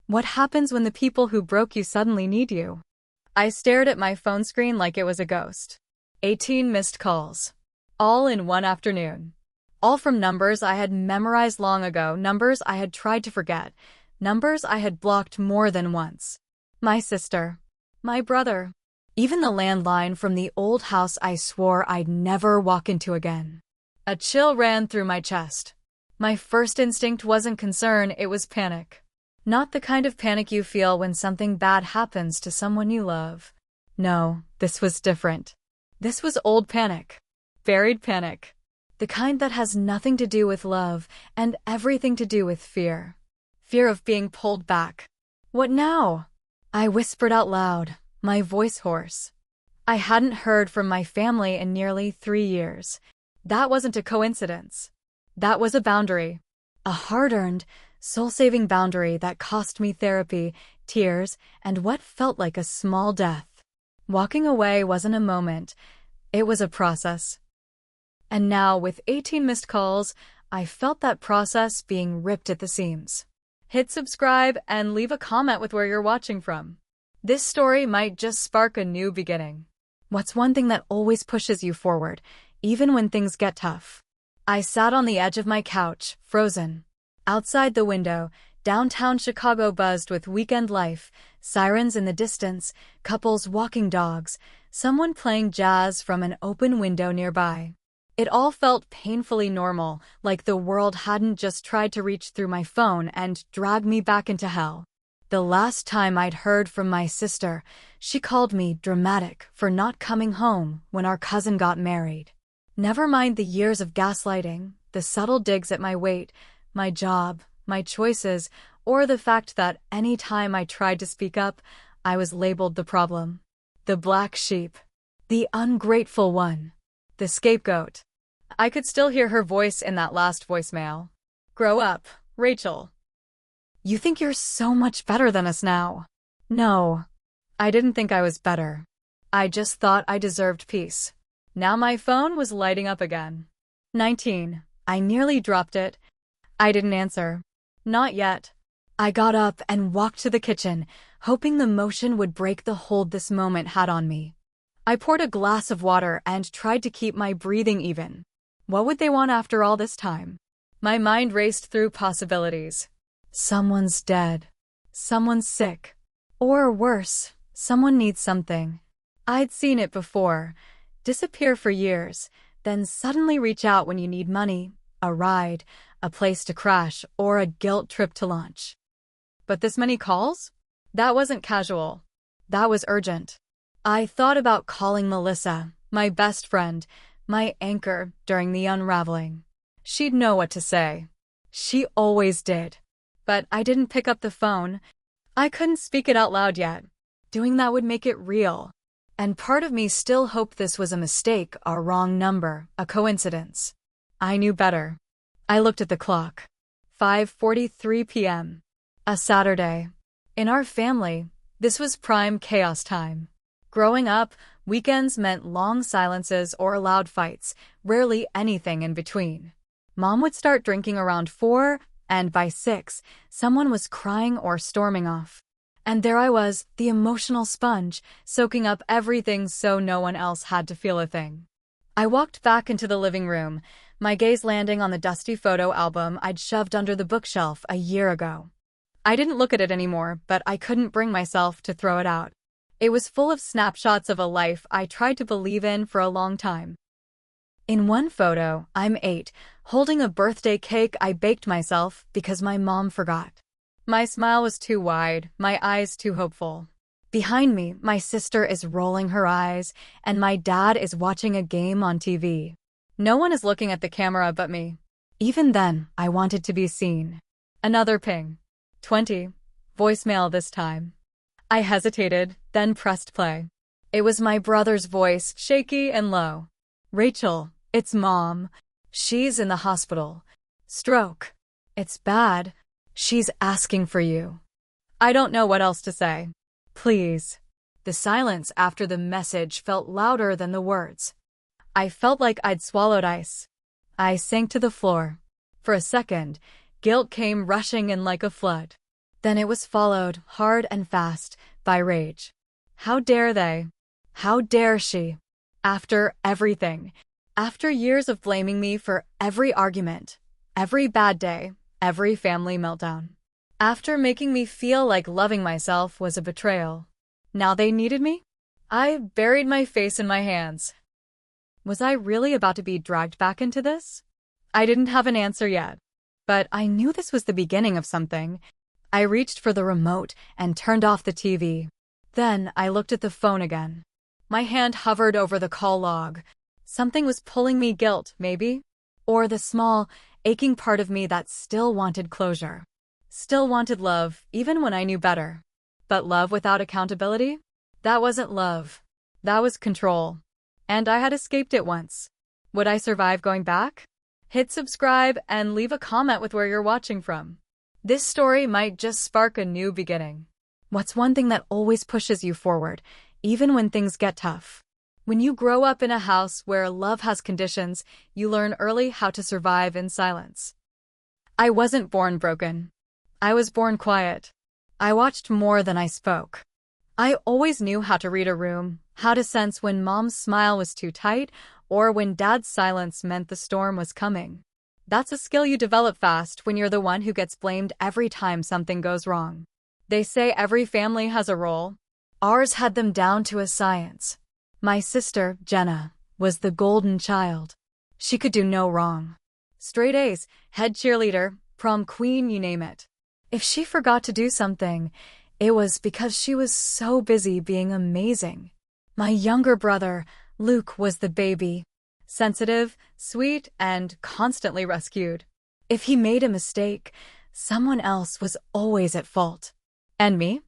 What happens when the people who broke you suddenly need you? I stared at my phone screen like it was a ghost. 18 missed calls. All in one afternoon. All from numbers I had memorized long ago, numbers I had tried to forget, numbers I had blocked more than once. My sister. My brother. Even the landline from the old house I swore I'd never walk into again. A chill ran through my chest. My first instinct wasn't concern, it was panic. Not the kind of panic you feel when something bad happens to someone you love. No, this was different. This was old panic. Buried panic. The kind that has nothing to do with love and everything to do with fear. Fear of being pulled back. What now? I whispered out loud, my voice hoarse. I hadn't heard from my family in nearly 3 years. That wasn't a coincidence. That was a boundary. A hard-earned, soul-saving boundary that cost me therapy, tears, and what felt like a small death. Walking away wasn't a moment. It was a process. And now, with 18 missed calls, I felt that process being ripped at the seams. Hit subscribe and leave a comment with where you're watching from. This story might just spark a new beginning. What's one thing that always pushes you forward, even when things get tough? I sat on the edge of my couch, frozen. Outside the window, downtown Chicago buzzed with weekend life, sirens in the distance, couples walking dogs, someone playing jazz from an open window nearby. It all felt painfully normal, like the world hadn't just tried to reach through my phone and drag me back into hell. The last time I'd heard from my sister, she called me dramatic for not coming home when our cousin got married. Never mind the years of gaslighting, the subtle digs at my weight, my job, my choices, or the fact that any time I tried to speak up, I was labeled the problem. The black sheep. The ungrateful one. The scapegoat. I could still hear her voice in that last voicemail. Grow up, Rachel. You think you're so much better than us now. No. I didn't think I was better. I just thought I deserved peace. Now my phone was lighting up again. 19. I nearly dropped it. I didn't answer. Not yet. I got up and walked to the kitchen, hoping the motion would break the hold this moment had on me. I poured a glass of water and tried to keep my breathing even. What would they want after all this time? My mind raced through possibilities. Someone's dead. Someone's sick. Or worse, someone needs something. I'd seen it before. Disappear for years, then suddenly reach out when you need money, a ride, a place to crash, or a guilt trip to launch. But this many calls? That wasn't casual. That was urgent. I thought about calling Melissa, my best friend, my anchor during the unraveling. She'd know what to say. She always did. But I didn't pick up the phone. I couldn't speak it out loud yet. Doing that would make it real. And part of me still hoped this was a mistake, a wrong number, a coincidence. I knew better. I looked at the clock. 5:43 p.m. A Saturday. In our family, this was prime chaos time. Growing up, weekends meant long silences or loud fights, rarely anything in between. Mom would start drinking around 4, and by 6, someone was crying or storming off. And there I was, the emotional sponge, soaking up everything so no one else had to feel a thing. I walked back into the living room, my gaze landing on the dusty photo album I'd shoved under the bookshelf a year ago. I didn't look at it anymore, but I couldn't bring myself to throw it out. It was full of snapshots of a life I tried to believe in for a long time. In one photo, I'm 8, holding a birthday cake I baked myself because my mom forgot. My smile was too wide, my eyes too hopeful. Behind me, my sister is rolling her eyes, and my dad is watching a game on TV. No one is looking at the camera but me. Even then, I wanted to be seen. Another ping. 20. Voicemail this time. I hesitated, then pressed play. It was my brother's voice, shaky and low. Rachel, it's Mom. She's in the hospital. Stroke. It's bad. She's asking for you. I don't know what else to say. Please. The silence after the message felt louder than the words. I felt like I'd swallowed ice. I sank to the floor. For a second, guilt came rushing in like a flood. Then it was followed, hard and fast, by rage. How dare they? How dare she? After everything. After years of blaming me for every argument, every bad day, every family meltdown. After making me feel like loving myself was a betrayal. Now they needed me? I buried my face in my hands. Was I really about to be dragged back into this? I didn't have an answer yet. But I knew this was the beginning of something. I reached for the remote and turned off the TV. Then I looked at the phone again. My hand hovered over the call log. Something was pulling me, guilt, maybe? Or the small, aching part of me that still wanted closure. Still wanted love, even when I knew better. But love without accountability? That wasn't love. That was control. And I had escaped it once. Would I survive going back? Hit subscribe and leave a comment with where you're watching from. This story might just spark a new beginning. What's one thing that always pushes you forward, even when things get tough? When you grow up in a house where love has conditions, you learn early how to survive in silence. I wasn't born broken. I was born quiet. I watched more than I spoke. I always knew how to read a room, how to sense when mom's smile was too tight or when dad's silence meant the storm was coming. That's a skill you develop fast when you're the one who gets blamed every time something goes wrong. They say every family has a role. Ours had them down to a science. My sister, Jenna, was the golden child. She could do no wrong. Straight A's, head cheerleader, prom queen, you name it. If she forgot to do something, it was because she was so busy being amazing. My younger brother, Luke, was the baby. Sensitive, sweet, and constantly rescued. If he made a mistake, someone else was always at fault. And me?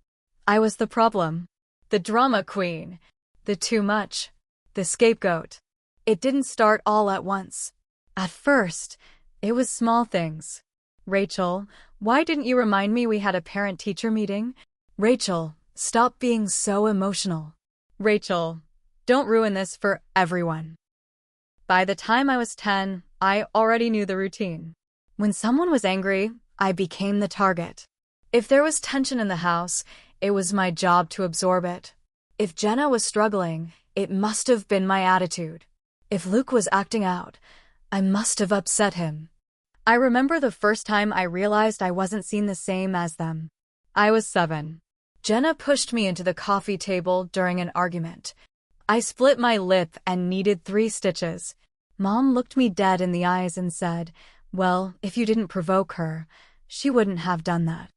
I was the problem. The drama queen. The too much. The scapegoat. It didn't start all at once. At first, it was small things. Rachel, why didn't you remind me we had a parent-teacher meeting? Rachel, stop being so emotional. Rachel, don't ruin this for everyone. By the time I was 10, I already knew the routine. When someone was angry, I became the target. If there was tension in the house, it was my job to absorb it. If Jenna was struggling, it must have been my attitude. If Luke was acting out, I must have upset him. I remember the first time I realized I wasn't seen the same as them. I was 7. Jenna pushed me into the coffee table during an argument. I split my lip and needed 3 stitches. Mom looked me dead in the eyes and said, well, if you didn't provoke her, she wouldn't have done that.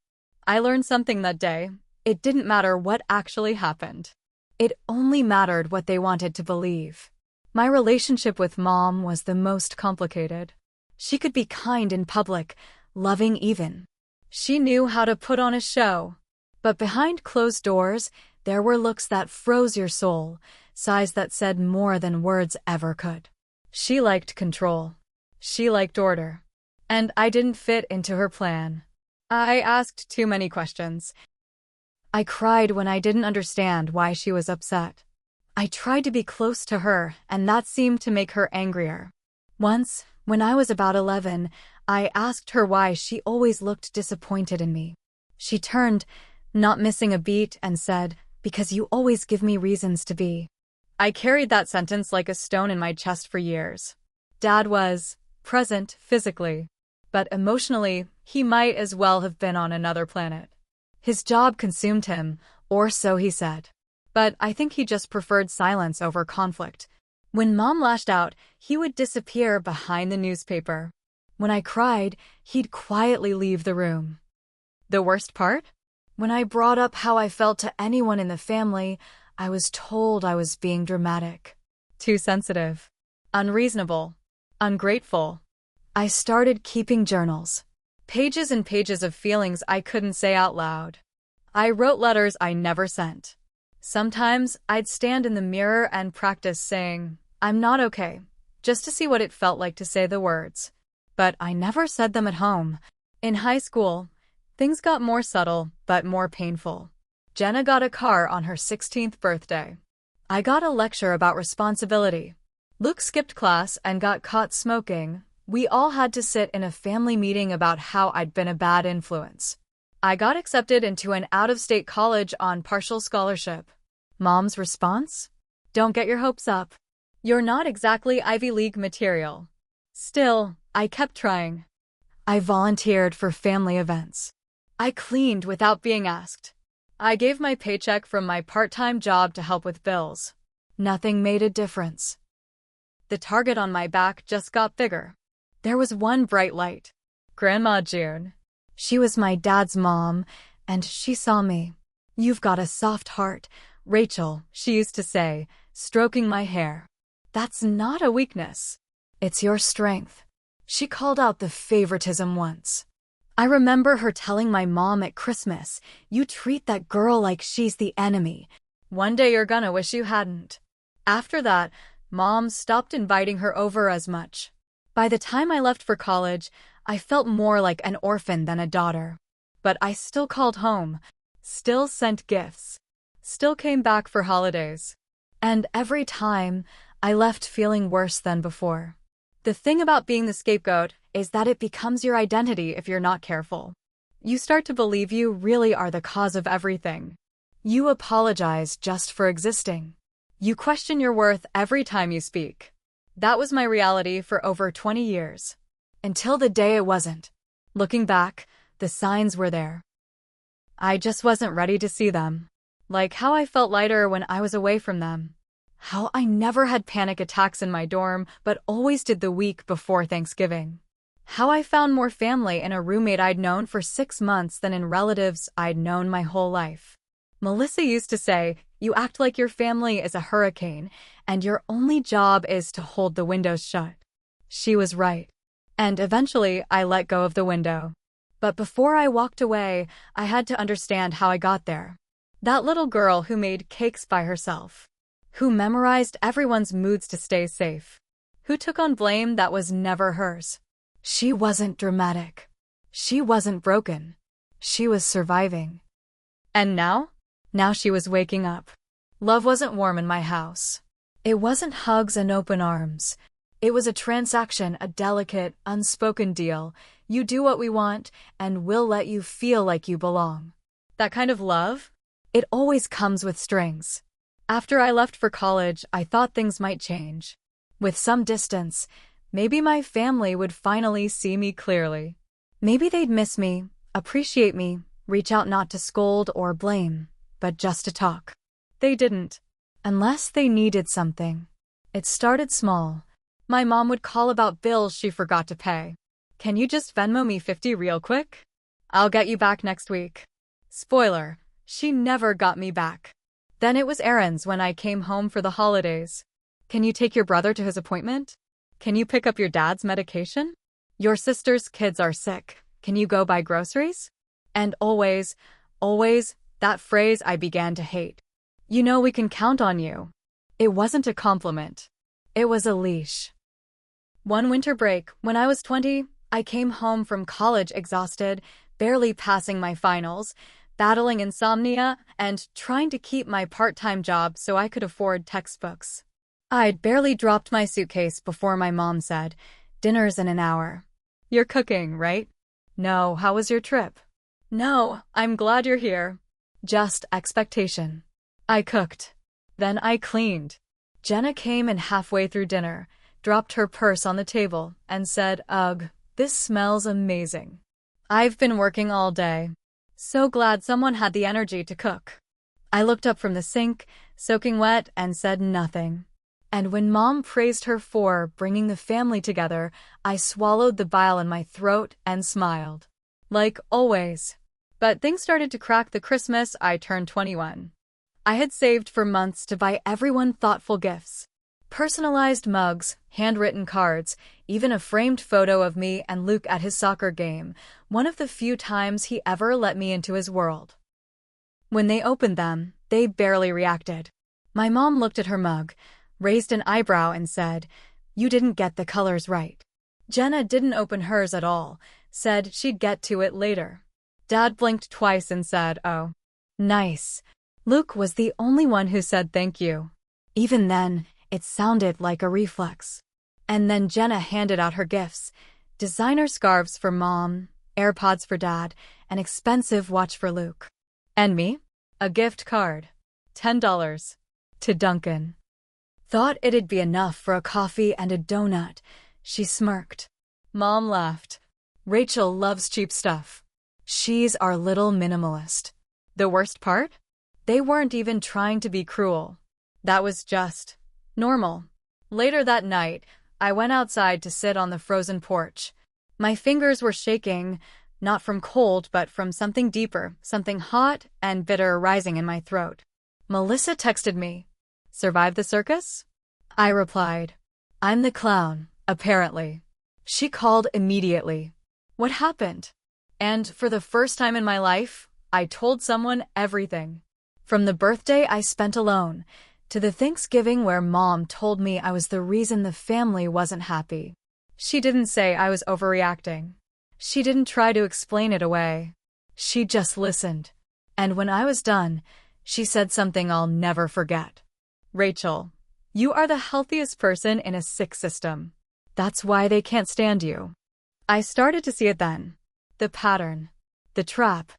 I learned something that day. It didn't matter what actually happened. It only mattered what they wanted to believe. My relationship with Mom was the most complicated. She could be kind in public, loving even. She knew how to put on a show. But behind closed doors, there were looks that froze your soul, sighs that said more than words ever could. She liked control. She liked order. And I didn't fit into her plan. I asked too many questions. I cried when I didn't understand why she was upset. I tried to be close to her, and that seemed to make her angrier. Once, when I was about 11, I asked her why she always looked disappointed in me. She turned, not missing a beat, and said, because you always give me reasons to be. I carried that sentence like a stone in my chest for years. Dad was present physically, but emotionally, he might as well have been on another planet. His job consumed him, or so he said. But I think he just preferred silence over conflict. When Mom lashed out, he would disappear behind the newspaper. When I cried, he'd quietly leave the room. The worst part? When I brought up how I felt to anyone in the family, I was told I was being dramatic. Too sensitive. Unreasonable. Ungrateful. I started keeping journals. Pages and pages of feelings I couldn't say out loud. I wrote letters I never sent. Sometimes I'd stand in the mirror and practice saying, I'm not okay, just to see what it felt like to say the words. But I never said them at home. In high school, things got more subtle, but more painful. Jenna got a car on her 16th birthday. I got a lecture about responsibility. Luke skipped class and got caught smoking. We all had to sit in a family meeting about how I'd been a bad influence. I got accepted into an out-of-state college on partial scholarship. Mom's response? Don't get your hopes up. You're not exactly Ivy League material. Still, I kept trying. I volunteered for family events. I cleaned without being asked. I gave my paycheck from my part-time job to help with bills. Nothing made a difference. The target on my back just got bigger. There was one bright light. Grandma June. She was my dad's mom, and she saw me. You've got a soft heart, Rachel, she used to say, stroking my hair. That's not a weakness. It's your strength. She called out the favoritism once. I remember her telling my mom at Christmas, you treat that girl like she's the enemy. One day you're gonna wish you hadn't. After that, Mom stopped inviting her over as much. By the time I left for college, I felt more like an orphan than a daughter. But I still called home, still sent gifts, still came back for holidays. And every time, I left feeling worse than before. The thing about being the scapegoat is that it becomes your identity if you're not careful. You start to believe you really are the cause of everything. You apologize just for existing. You question your worth every time you speak. That was my reality for over 20 years. Until the day it wasn't. Looking back, the signs were there. I just wasn't ready to see them. Like how I felt lighter when I was away from them. How I never had panic attacks in my dorm, but always did the week before Thanksgiving. How I found more family in a roommate I'd known for 6 months than in relatives I'd known my whole life. Melissa used to say, you act like your family is a hurricane, and your only job is to hold the windows shut. She was right. And eventually, I let go of the window. But before I walked away, I had to understand how I got there. That little girl who made cakes by herself. Who memorized everyone's moods to stay safe. Who took on blame that was never hers. She wasn't dramatic. She wasn't broken. She was surviving. And now? Now she was waking up. Love wasn't warm in my house. It wasn't hugs and open arms. It was a transaction, a delicate, unspoken deal. You do what we want, and we'll let you feel like you belong. That kind of love? It always comes with strings. After I left for college, I thought things might change. With some distance, maybe my family would finally see me clearly. Maybe they'd miss me, appreciate me, reach out not to scold or blame, but just to talk. They didn't. Unless they needed something. It started small. My mom would call about bills she forgot to pay. Can you just Venmo me $50 real quick? I'll get you back next week. Spoiler, she never got me back. Then it was errands when I came home for the holidays. Can you take your brother to his appointment? Can you pick up your dad's medication? Your sister's kids are sick. Can you go buy groceries? And always, that phrase I began to hate. You know we can count on you. It wasn't a compliment. It was a leash. One winter break, when I was 20, I came home from college exhausted, barely passing my finals, battling insomnia, and trying to keep my part-time job so I could afford textbooks. I'd barely dropped my suitcase before my mom said, "Dinner's in an hour." "You're cooking, right?" "No, how was your trip?" "No, I'm glad you're here." Just expectation. I cooked. Then I cleaned. Jenna came in halfway through dinner, dropped her purse on the table, and said, "Ugh, this smells amazing. I've been working all day. So glad someone had the energy to cook." I looked up from the sink, soaking wet, and said nothing. And when Mom praised her for bringing the family together, I swallowed the bile in my throat and smiled. Like always. But things started to crack the Christmas I turned 21. I had saved for months to buy everyone thoughtful gifts. Personalized mugs, handwritten cards, even a framed photo of me and Luke at his soccer game, one of the few times he ever let me into his world. When they opened them, they barely reacted. My mom looked at her mug, raised an eyebrow and said, "You didn't get the colors right." Jenna didn't open hers at all, said she'd get to it later. Dad blinked twice and said, "Oh, nice." Luke was the only one who said thank you. Even then, it sounded like a reflex. And then Jenna handed out her gifts. Designer scarves for Mom, AirPods for Dad, an expensive watch for Luke. And me? A gift card. $10. To Duncan. Thought it'd be enough for a coffee and a donut. She smirked. Mom laughed. Rachel loves cheap stuff. She's our little minimalist. The worst part? They weren't even trying to be cruel. That was just normal. Later that night, I went outside to sit on the frozen porch. My fingers were shaking, not from cold, but from something deeper, something hot and bitter rising in my throat. Melissa texted me. Survive the circus? I replied. I'm the clown, apparently. She called immediately. What happened? And for the first time in my life, I told someone everything. From the birthday I spent alone, to the Thanksgiving where Mom told me I was the reason the family wasn't happy. She didn't say I was overreacting. She didn't try to explain it away. She just listened. And when I was done, she said something I'll never forget. Rachel, you are the healthiest person in a sick system. That's why they can't stand you. I started to see it then. The pattern. The trap.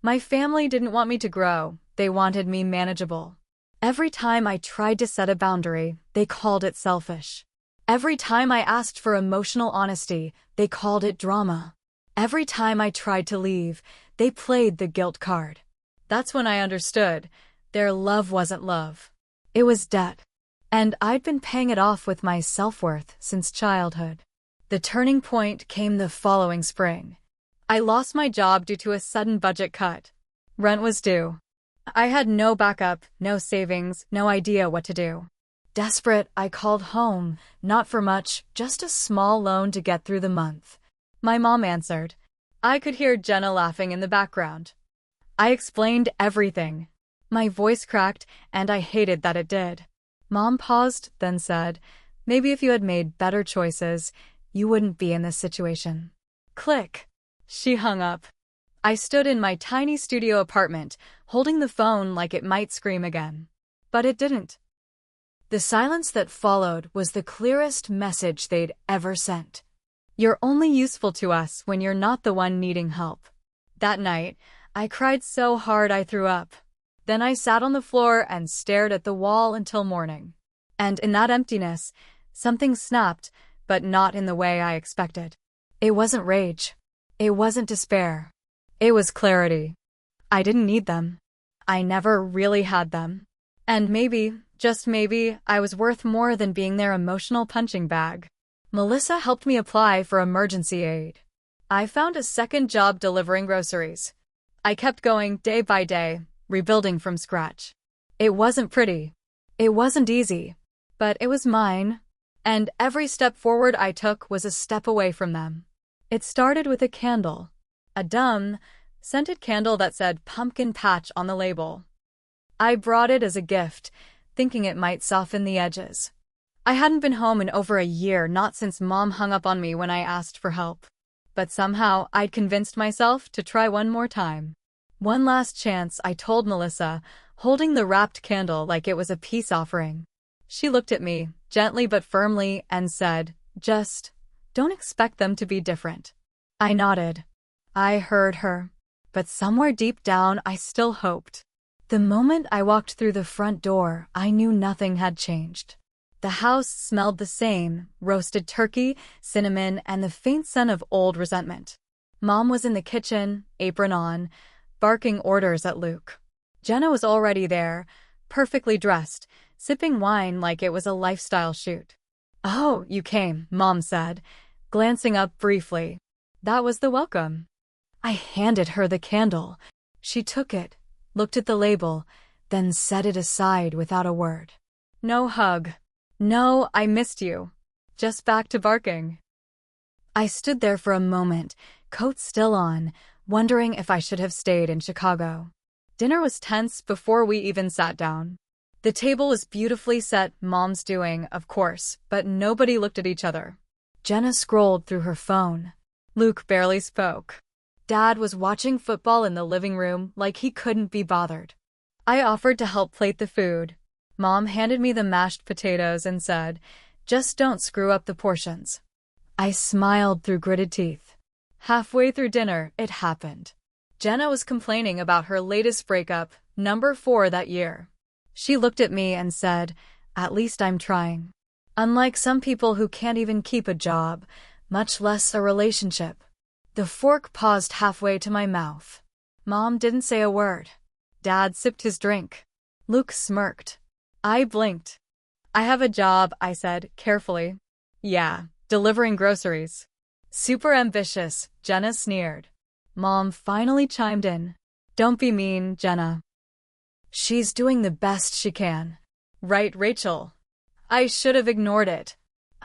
My family didn't want me to grow. They wanted me manageable. Every time I tried to set a boundary, they called it selfish. Every time I asked for emotional honesty, they called it drama. Every time I tried to leave, they played the guilt card. That's when I understood. Their love wasn't love. It was debt. And I'd been paying it off with my self-worth since childhood. The turning point came the following spring. I lost my job due to a sudden budget cut. Rent was due. I had no backup, no savings, no idea what to do. Desperate, I called home, not for much, just a small loan to get through the month. My mom answered. I could hear Jenna laughing in the background. I explained everything. My voice cracked, and I hated that it did. Mom paused, then said, maybe if you had made better choices, you wouldn't be in this situation. Click. She hung up. I stood in my tiny studio apartment, holding the phone like it might scream again. But it didn't. The silence that followed was the clearest message they'd ever sent. You're only useful to us when you're not the one needing help. That night, I cried so hard I threw up. Then I sat on the floor and stared at the wall until morning. And in that emptiness, something snapped, but not in the way I expected. It wasn't rage. It wasn't despair. It was clarity. I didn't need them. I never really had them. And maybe, just maybe, I was worth more than being their emotional punching bag. Melissa helped me apply for emergency aid. I found a second job delivering groceries. I kept going day by day, rebuilding from scratch. It wasn't pretty. It wasn't easy. But it was mine. And every step forward I took was a step away from them. It started with a candle. A dumb, scented candle that said pumpkin patch on the label. I brought it as a gift, thinking it might soften the edges. I hadn't been home in over a year, not since Mom hung up on me when I asked for help. But somehow I'd convinced myself to try one more time. One last chance, I told Melissa, holding the wrapped candle like it was a peace offering. She looked at me, gently but firmly, and said, just don't expect them to be different. I nodded. I heard her. But somewhere deep down, I still hoped. The moment I walked through the front door, I knew nothing had changed. The house smelled the same, roasted turkey, cinnamon, and the faint scent of old resentment. Mom was in the kitchen, apron on, barking orders at Luke. Jenna was already there, perfectly dressed, sipping wine like it was a lifestyle shoot. Oh, you came, Mom said, glancing up briefly. That was the welcome. I handed her the candle. She took it, looked at the label, then set it aside without a word. No hug. No, I missed you. Just back to barking. I stood there for a moment, coat still on, wondering if I should have stayed in Chicago. Dinner was tense before we even sat down. The table was beautifully set, Mom's doing, of course, but nobody looked at each other. Jenna scrolled through her phone. Luke barely spoke. Dad was watching football in the living room like he couldn't be bothered. I offered to help plate the food. Mom handed me the mashed potatoes and said, just don't screw up the portions. I smiled through gritted teeth. Halfway through dinner, it happened. Jenna was complaining about her latest breakup, number 4 that year. She looked at me and said, "At least I'm trying." Unlike some people who can't even keep a job, much less a relationship. The fork paused halfway to my mouth. Mom didn't say a word. Dad sipped his drink. Luke smirked. I blinked. "I have a job," I said, carefully. "Yeah, delivering groceries." "Super ambitious," Jenna sneered. Mom finally chimed in. "Don't be mean, Jenna. She's doing the best she can." "Right, Rachel." I should have ignored it.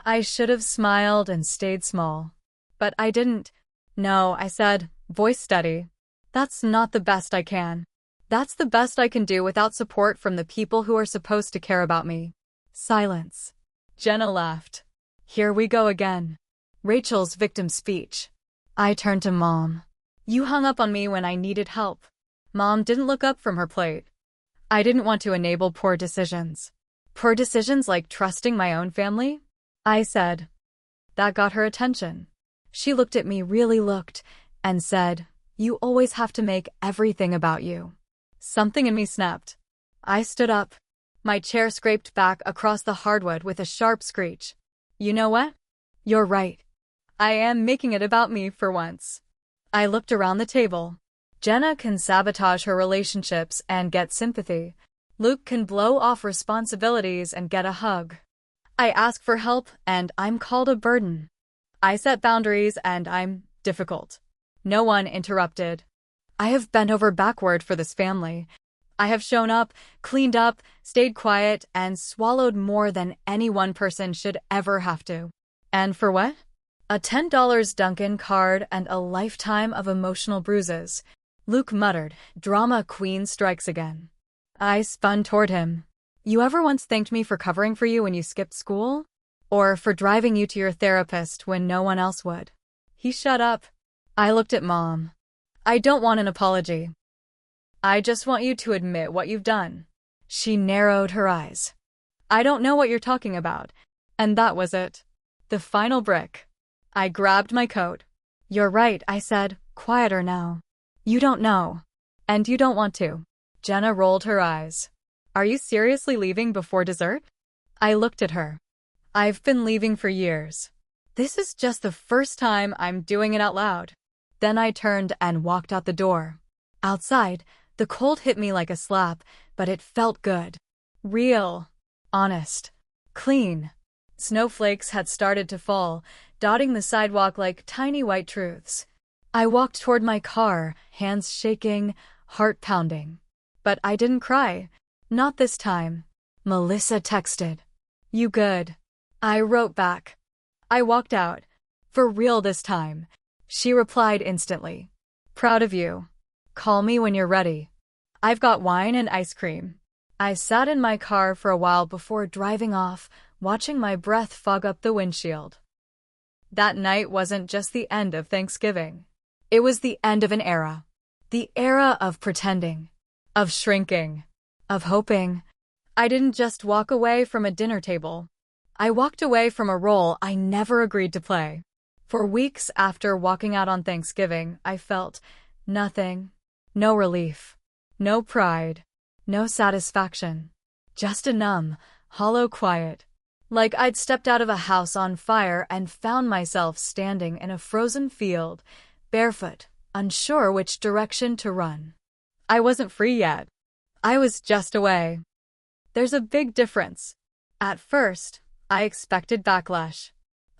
I should have smiled and stayed small. But I didn't. "No," I said, voice steady. "That's not the best I can. That's the best I can do without support from the people who are supposed to care about me." Silence. Jenna laughed. "Here we go again. Rachel's victim speech." I turned to Mom. "You hung up on me when I needed help." Mom didn't look up from her plate. I didn't want to enable poor decisions. Poor decisions like trusting my own family? I said. That got her attention. She looked at me, really looked, and said, "You always have to make everything about you." Something in me snapped. I stood up. My chair scraped back across the hardwood with a sharp screech. "You know what? You're right. I am making it about me for once." I looked around the table. Jenna can sabotage her relationships and get sympathy. Luke can blow off responsibilities and get a hug. I ask for help and I'm called a burden. I set boundaries and I'm difficult. No one interrupted. I have bent over backward for this family. I have shown up, cleaned up, stayed quiet, and swallowed more than any one person should ever have to. And for what? A $10 Dunkin' card and a lifetime of emotional bruises. Luke muttered, "Drama queen strikes again." I spun toward him. "You ever once thanked me for covering for you when you skipped school? Or for driving you to your therapist when no one else would?" He shut up. I looked at Mom. "I don't want an apology. I just want you to admit what you've done." She narrowed her eyes. "I don't know what you're talking about." And that was it. The final brick. I grabbed my coat. "You're right," I said, quieter now. "You don't know. And you don't want to." Jenna rolled her eyes. "Are you seriously leaving before dessert?" I looked at her. "I've been leaving for years. This is just the first time I'm doing it out loud." Then I turned and walked out the door. Outside, the cold hit me like a slap, but it felt good. Real. Honest. Clean. Snowflakes had started to fall, dotting the sidewalk like tiny white truths. I walked toward my car, hands shaking, heart pounding. But I didn't cry. Not this time. Melissa texted. "You good?" I wrote back. I walked out. "For real this time." She replied instantly. "Proud of you. Call me when you're ready. I've got wine and ice cream." I sat in my car for a while before driving off, watching my breath fog up the windshield. That night wasn't just the end of Thanksgiving. It was the end of an era. The era of pretending. Of shrinking. Of hoping. I didn't just walk away from a dinner table. I walked away from a role I never agreed to play. For weeks after walking out on Thanksgiving, I felt nothing. No relief. No pride. No satisfaction. Just a numb, hollow quiet. Like I'd stepped out of a house on fire and found myself standing in a frozen field, barefoot, unsure which direction to run. I wasn't free yet. I was just away. There's a big difference. At first, I expected backlash.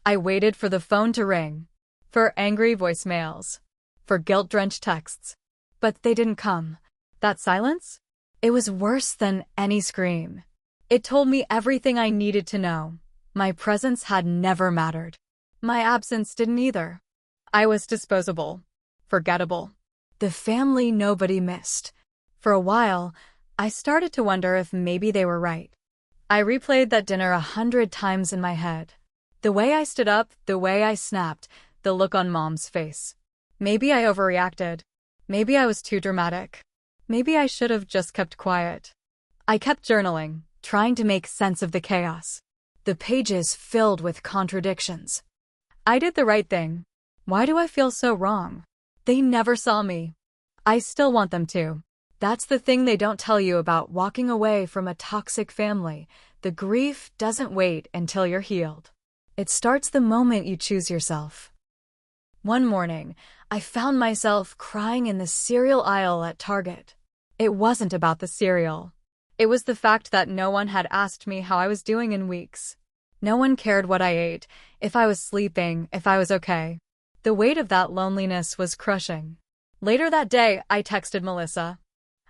I waited for the phone to ring. For angry voicemails. For guilt-drenched texts. But they didn't come. That silence? It was worse than any scream. It told me everything I needed to know. My presence had never mattered. My absence didn't either. I was disposable. Forgettable. The family nobody missed. For a while, I started to wonder if maybe they were right. I replayed that dinner 100 times in my head. The way I stood up, the way I snapped, the look on Mom's face. Maybe I overreacted. Maybe I was too dramatic. Maybe I should have just kept quiet. I kept journaling, trying to make sense of the chaos. The pages filled with contradictions. I did the right thing. Why do I feel so wrong? They never saw me. I still want them to. That's the thing they don't tell you about walking away from a toxic family. The grief doesn't wait until you're healed. It starts the moment you choose yourself. One morning, I found myself crying in the cereal aisle at Target. It wasn't about the cereal. It was the fact that no one had asked me how I was doing in weeks. No one cared what I ate, if I was sleeping, if I was okay. The weight of that loneliness was crushing. Later that day, I texted Melissa.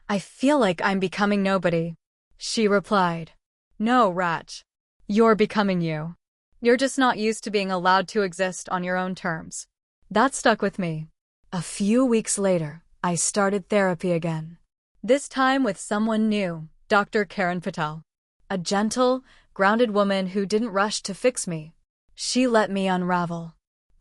I feel like I'm becoming nobody. She replied, No, Rach. You're becoming you. You're just not used to being allowed to exist on your own terms. That stuck with me. A few weeks later, I started therapy again. This time with someone new, Dr. Karen Patel. A gentle, grounded woman who didn't rush to fix me. She let me unravel.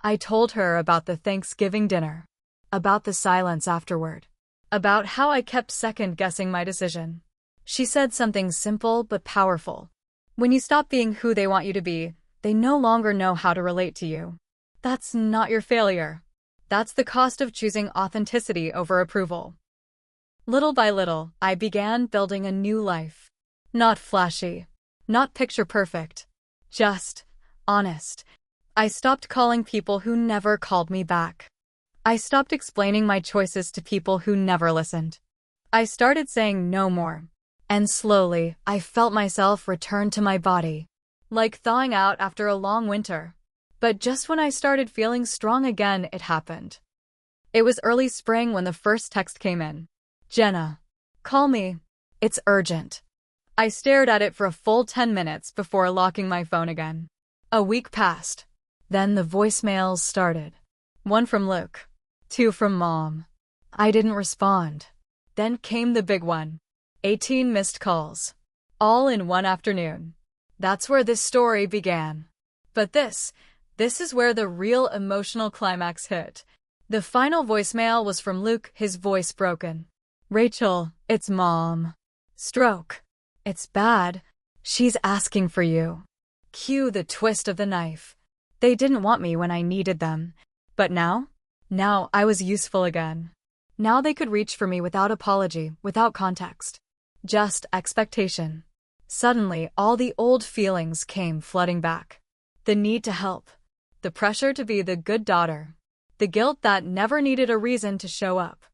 I told her about the Thanksgiving dinner, about the silence afterward, about how I kept second-guessing my decision. She said something simple but powerful. When you stop being who they want you to be, they no longer know how to relate to you. That's not your failure. That's the cost of choosing authenticity over approval. Little by little, I began building a new life. Not flashy, not picture perfect, just honest. I stopped calling people who never called me back. I stopped explaining my choices to people who never listened. I started saying no more. And slowly, I felt myself return to my body, like thawing out after a long winter. But just when I started feeling strong again, it happened. It was early spring when the first text came in. Jenna, call me. It's urgent. I stared at it for a full 10 minutes before locking my phone again. A week passed. Then the voicemails started. 1 from Luke. 2 from Mom. I didn't respond. Then came the big one. 18 missed calls. All in one afternoon. That's where this story began. But this is where the real emotional climax hit. The final voicemail was from Luke, his voice broken. Rachel, it's Mom. Stroke. It's bad. She's asking for you. Cue the twist of the knife. They didn't want me when I needed them. But now I was useful again. Now they could reach for me without apology, without context. Just expectation. Suddenly, all the old feelings came flooding back. The need to help. The pressure to be the good daughter. The guilt that never needed a reason to show up.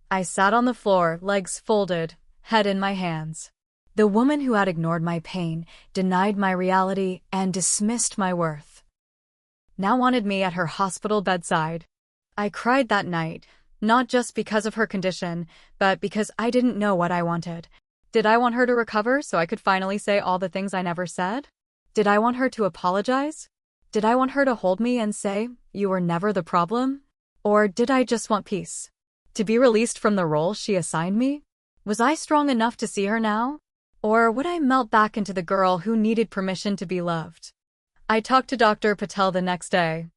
I sat on the floor, legs folded, head in my hands. The woman who had ignored my pain, denied my reality, and dismissed my worth, now wanted me at her hospital bedside. I cried that night, not just because of her condition, but because I didn't know what I wanted. Did I want her to recover so I could finally say all the things I never said? Did I want her to apologize? Did I want her to hold me and say, you were never the problem? Or did I just want peace? To be released from the role she assigned me? Was I strong enough to see her now? Or would I melt back into the girl who needed permission to be loved? I talked to Dr. Patel the next day.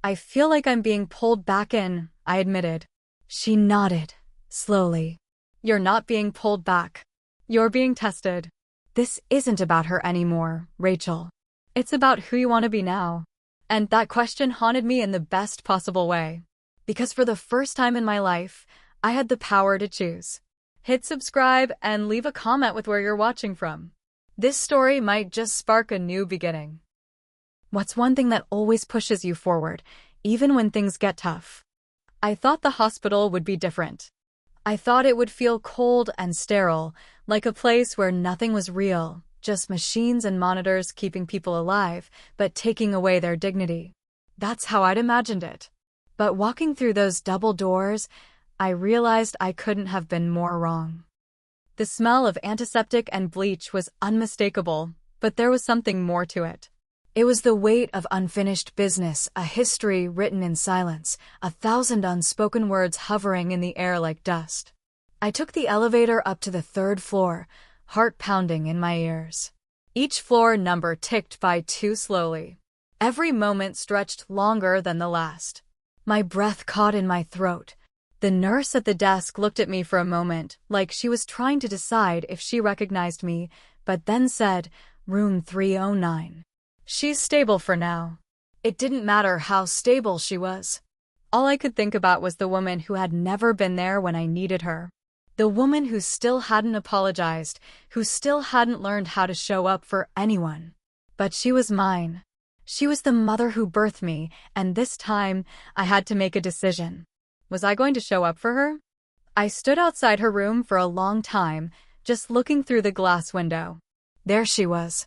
I feel like I'm being pulled back in, I admitted. She nodded, slowly. You're not being pulled back. You're being tested. This isn't about her anymore, Rachel. It's about who you want to be now. And that question haunted me in the best possible way. Because for the first time in my life, I had the power to choose. Hit subscribe and leave a comment with where you're watching from. This story might just spark a new beginning. What's one thing that always pushes you forward, even when things get tough? I thought the hospital would be different. I thought it would feel cold and sterile, like a place where nothing was real, just machines and monitors keeping people alive, but taking away their dignity. That's how I'd imagined it. But walking through those double doors, I realized I couldn't have been more wrong. The smell of antiseptic and bleach was unmistakable, but there was something more to it. It was the weight of unfinished business, a history written in silence, 1,000 unspoken words hovering in the air like dust. I took the elevator up to the 3rd floor, heart pounding in my ears. Each floor number ticked by too slowly. Every moment stretched longer than the last. My breath caught in my throat. The nurse at the desk looked at me for a moment, like she was trying to decide if she recognized me, but then said, "Room 309. She's stable for now." It didn't matter how stable she was. All I could think about was the woman who had never been there when I needed her. The woman who still hadn't apologized, who still hadn't learned how to show up for anyone. But she was mine. She was the mother who birthed me, and this time, I had to make a decision. Was I going to show up for her? I stood outside her room for a long time, just looking through the glass window. There she was.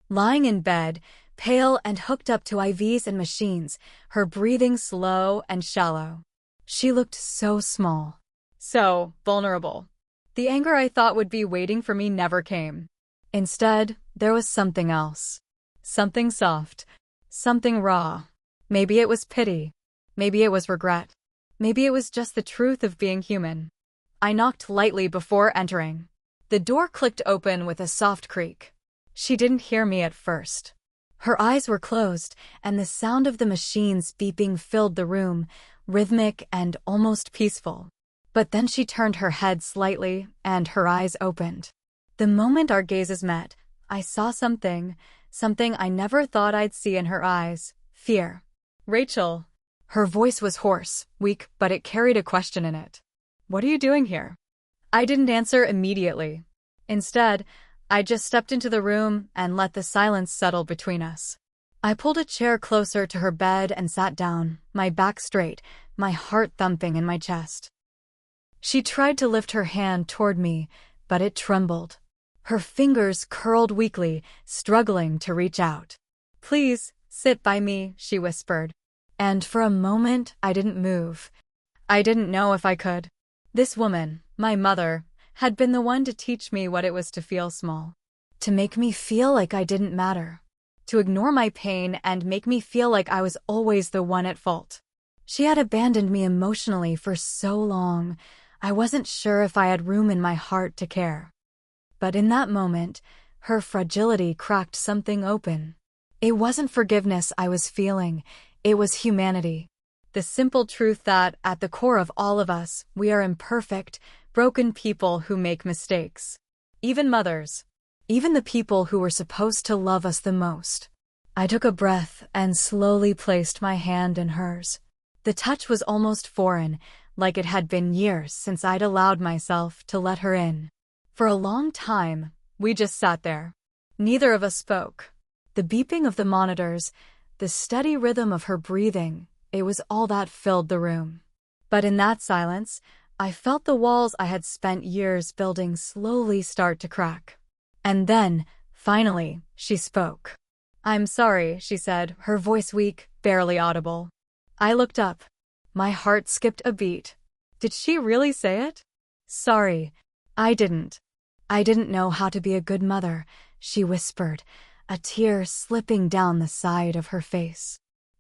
Lying in bed, pale and hooked up to IVs and machines, her breathing slow and shallow. She looked so small. So vulnerable. The anger I thought would be waiting for me never came. Instead, there was something else. Something soft. Something raw. Maybe it was pity. Maybe it was regret. Maybe it was just the truth of being human. I knocked lightly before entering. The door clicked open with a soft creak. She didn't hear me at first. Her eyes were closed, and the sound of the machines beeping filled the room, rhythmic and almost peaceful. But then she turned her head slightly, and her eyes opened. The moment our gazes met, I saw something I never thought I'd see in her eyes: fear. "Rachel." Her voice was hoarse, weak, but it carried a question in it. "What are you doing here?" I didn't answer immediately. Instead, I just stepped into the room and let the silence settle between us. I pulled a chair closer to her bed and sat down, my back straight, my heart thumping in my chest. She tried to lift her hand toward me, but it trembled. Her fingers curled weakly, struggling to reach out. "Please, sit by me," she whispered. And for a moment, I didn't move. I didn't know if I could. This woman, my mother, had been the one to teach me what it was to feel small. To make me feel like I didn't matter. To ignore my pain and make me feel like I was always the one at fault. She had abandoned me emotionally for so long. I wasn't sure if I had room in my heart to care. But in that moment, her fragility cracked something open. It wasn't forgiveness I was feeling, it was humanity. The simple truth that, at the core of all of us, we are imperfect, broken people who make mistakes. Even mothers. Even the people who were supposed to love us the most. I took a breath and slowly placed my hand in hers. The touch was almost foreign, like it had been years since I'd allowed myself to let her in. For a long time, we just sat there. Neither of us spoke. The beeping of the monitors, the steady rhythm of her breathing, it was all that filled the room. But in that silence, I felt the walls I had spent years building slowly start to crack. And then, finally, she spoke. "I'm sorry," she said, her voice weak, barely audible. I looked up. My heart skipped a beat. Did she really say it? "Sorry. I didn't know how to be a good mother," she whispered, a tear slipping down the side of her face.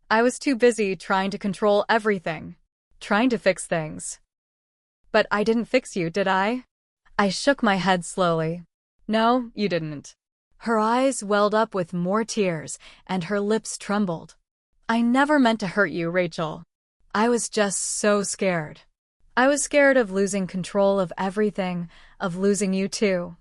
"I was too busy trying to control everything. Trying to fix things." "But I didn't fix you, did I?" I shook my head slowly. "No, you didn't." Her eyes welled up with more tears, and her lips trembled. "I never meant to hurt you, Rachel. I was just so scared. I was scared of losing control of everything, of losing you too."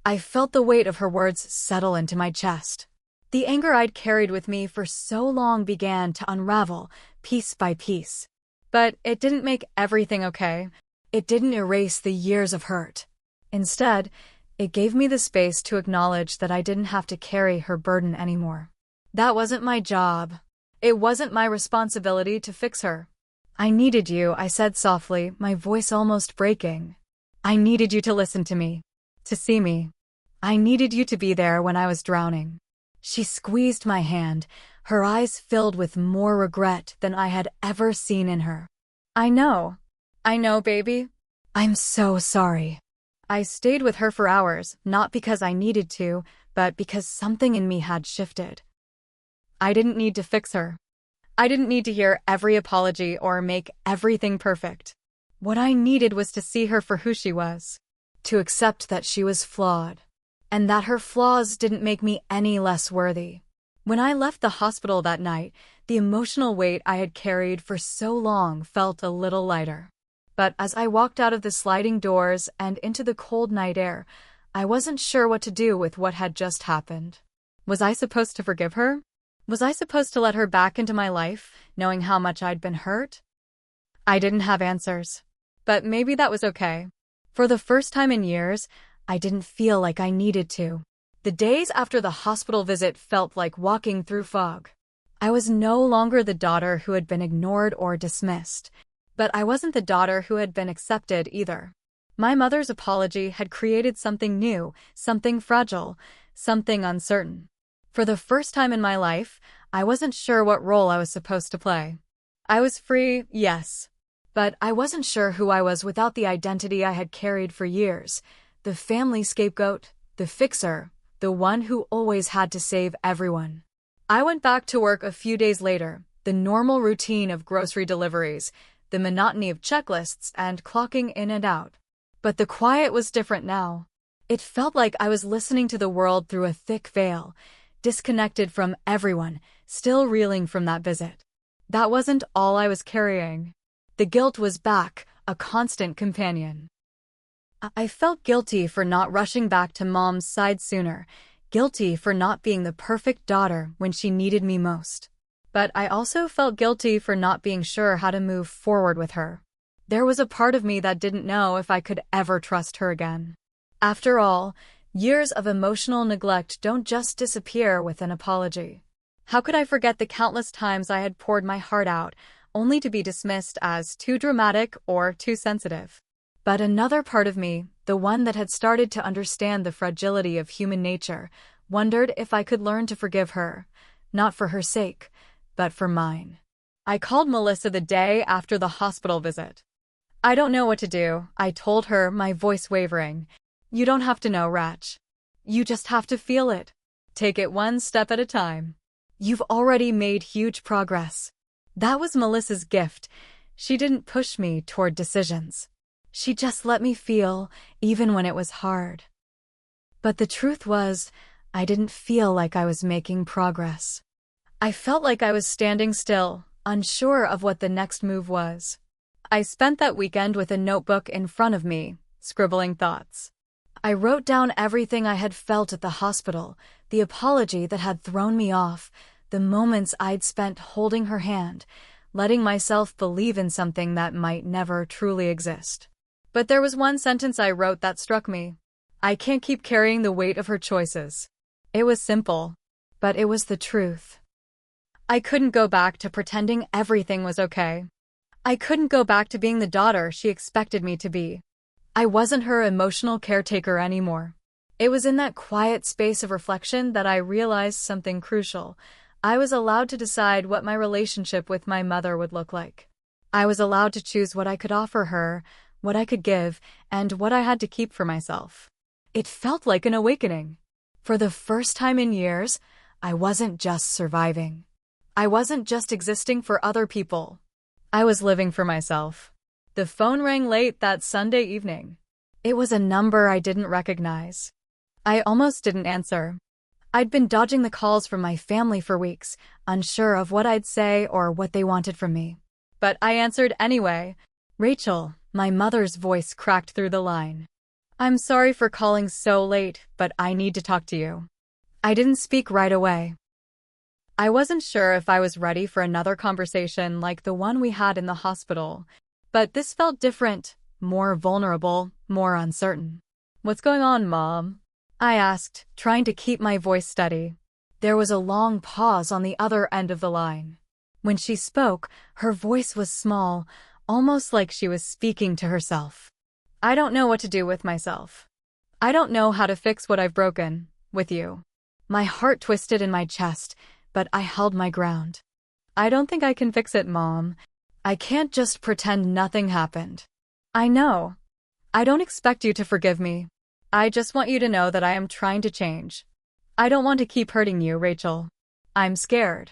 I felt the weight of her words settle into my chest. The anger I'd carried with me for so long began to unravel, piece by piece. But it didn't make everything okay. It didn't erase the years of hurt. Instead, it gave me the space to acknowledge that I didn't have to carry her burden anymore. That wasn't my job. It wasn't my responsibility to fix her. "I needed you," I said softly, my voice almost breaking. "I needed you to listen to me, to see me. I needed you to be there when I was drowning." She squeezed my hand, her eyes filled with more regret than I had ever seen in her. I know, baby. I'm so sorry." I stayed with her for hours, not because I needed to, but because something in me had shifted. I didn't need to fix her. I didn't need to hear every apology or make everything perfect. What I needed was to see her for who she was. To accept that she was flawed. And that her flaws didn't make me any less worthy. When I left the hospital that night, the emotional weight I had carried for so long felt a little lighter. But as I walked out of the sliding doors and into the cold night air, I wasn't sure what to do with what had just happened. Was I supposed to forgive her? Was I supposed to let her back into my life, knowing how much I'd been hurt? I didn't have answers. But maybe that was okay. For the first time in years, I didn't feel like I needed to. The days after the hospital visit felt like walking through fog. I was no longer the daughter who had been ignored or dismissed. But I wasn't the daughter who had been accepted either. My mother's apology had created something new, something fragile, something uncertain. For the first time in my life, I wasn't sure what role I was supposed to play. I was free, yes. But I wasn't sure who I was without the identity I had carried for years. The family scapegoat, the fixer, the one who always had to save everyone. I went back to work a few days later, the normal routine of grocery deliveries, the monotony of checklists and clocking in and out. But the quiet was different now. It felt like I was listening to the world through a thick veil, disconnected from everyone, still reeling from that visit. That wasn't all I was carrying. The guilt was back, a constant companion. I felt guilty for not rushing back to Mom's side sooner, guilty for not being the perfect daughter when she needed me most. But I also felt guilty for not being sure how to move forward with her. There was a part of me that didn't know if I could ever trust her again. After all, years of emotional neglect don't just disappear with an apology. How could I forget the countless times I had poured my heart out, only to be dismissed as too dramatic or too sensitive? But another part of me, the one that had started to understand the fragility of human nature, wondered if I could learn to forgive her, not for her sake, but for mine. I called Melissa the day after the hospital visit. I don't know what to do, I told her, my voice wavering. You don't have to know, Rach. You just have to feel it. Take it one step at a time. You've already made huge progress. That was Melissa's gift. She didn't push me toward decisions. She just let me feel, even when it was hard. But the truth was, I didn't feel like I was making progress. I felt like I was standing still, unsure of what the next move was. I spent that weekend with a notebook in front of me, scribbling thoughts. I wrote down everything I had felt at the hospital, the apology that had thrown me off, the moments I'd spent holding her hand, letting myself believe in something that might never truly exist. But there was one sentence I wrote that struck me. I can't keep carrying the weight of her choices. It was simple, but it was the truth. I couldn't go back to pretending everything was okay. I couldn't go back to being the daughter she expected me to be. I wasn't her emotional caretaker anymore. It was in that quiet space of reflection that I realized something crucial. I was allowed to decide what my relationship with my mother would look like. I was allowed to choose what I could offer her, what I could give, and what I had to keep for myself. It felt like an awakening. For the first time in years, I wasn't just surviving. I wasn't just existing for other people. I was living for myself. The phone rang late that Sunday evening. It was a number I didn't recognize. I almost didn't answer. I'd been dodging the calls from my family for weeks, unsure of what I'd say or what they wanted from me. But I answered anyway. Rachel, my mother's voice cracked through the line. I'm sorry for calling so late, but I need to talk to you. I didn't speak right away. I wasn't sure if I was ready for another conversation like the one we had in the hospital. But this felt different, more vulnerable, more uncertain. What's going on, Mom? I asked, trying to keep my voice steady. There was a long pause on the other end of the line. When she spoke, her voice was small, almost like she was speaking to herself. I don't know what to do with myself. I don't know how to fix what I've broken, with you. My heart twisted in my chest, but I held my ground. I don't think I can fix it, Mom. I can't just pretend nothing happened. I know. I don't expect you to forgive me. I just want you to know that I am trying to change. I don't want to keep hurting you, Rachel. I'm scared.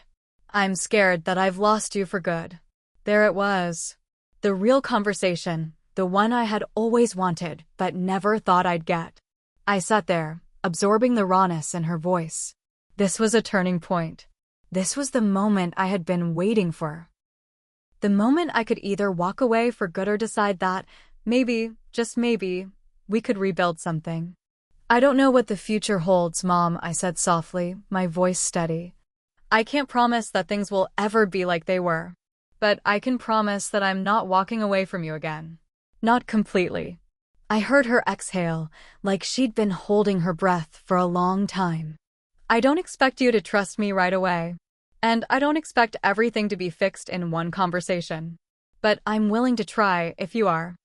I'm scared that I've lost you for good. There it was. The real conversation, the one I had always wanted but never thought I'd get. I sat there, absorbing the rawness in her voice. This was a turning point. This was the moment I had been waiting for. The moment I could either walk away for good or decide that, maybe, just maybe, we could rebuild something. I don't know what the future holds, Mom, I said softly, my voice steady. I can't promise that things will ever be like they were, but I can promise that I'm not walking away from you again. Not completely. I heard her exhale, like she'd been holding her breath for a long time. I don't expect you to trust me right away, and I don't expect everything to be fixed in one conversation. But I'm willing to try if you are.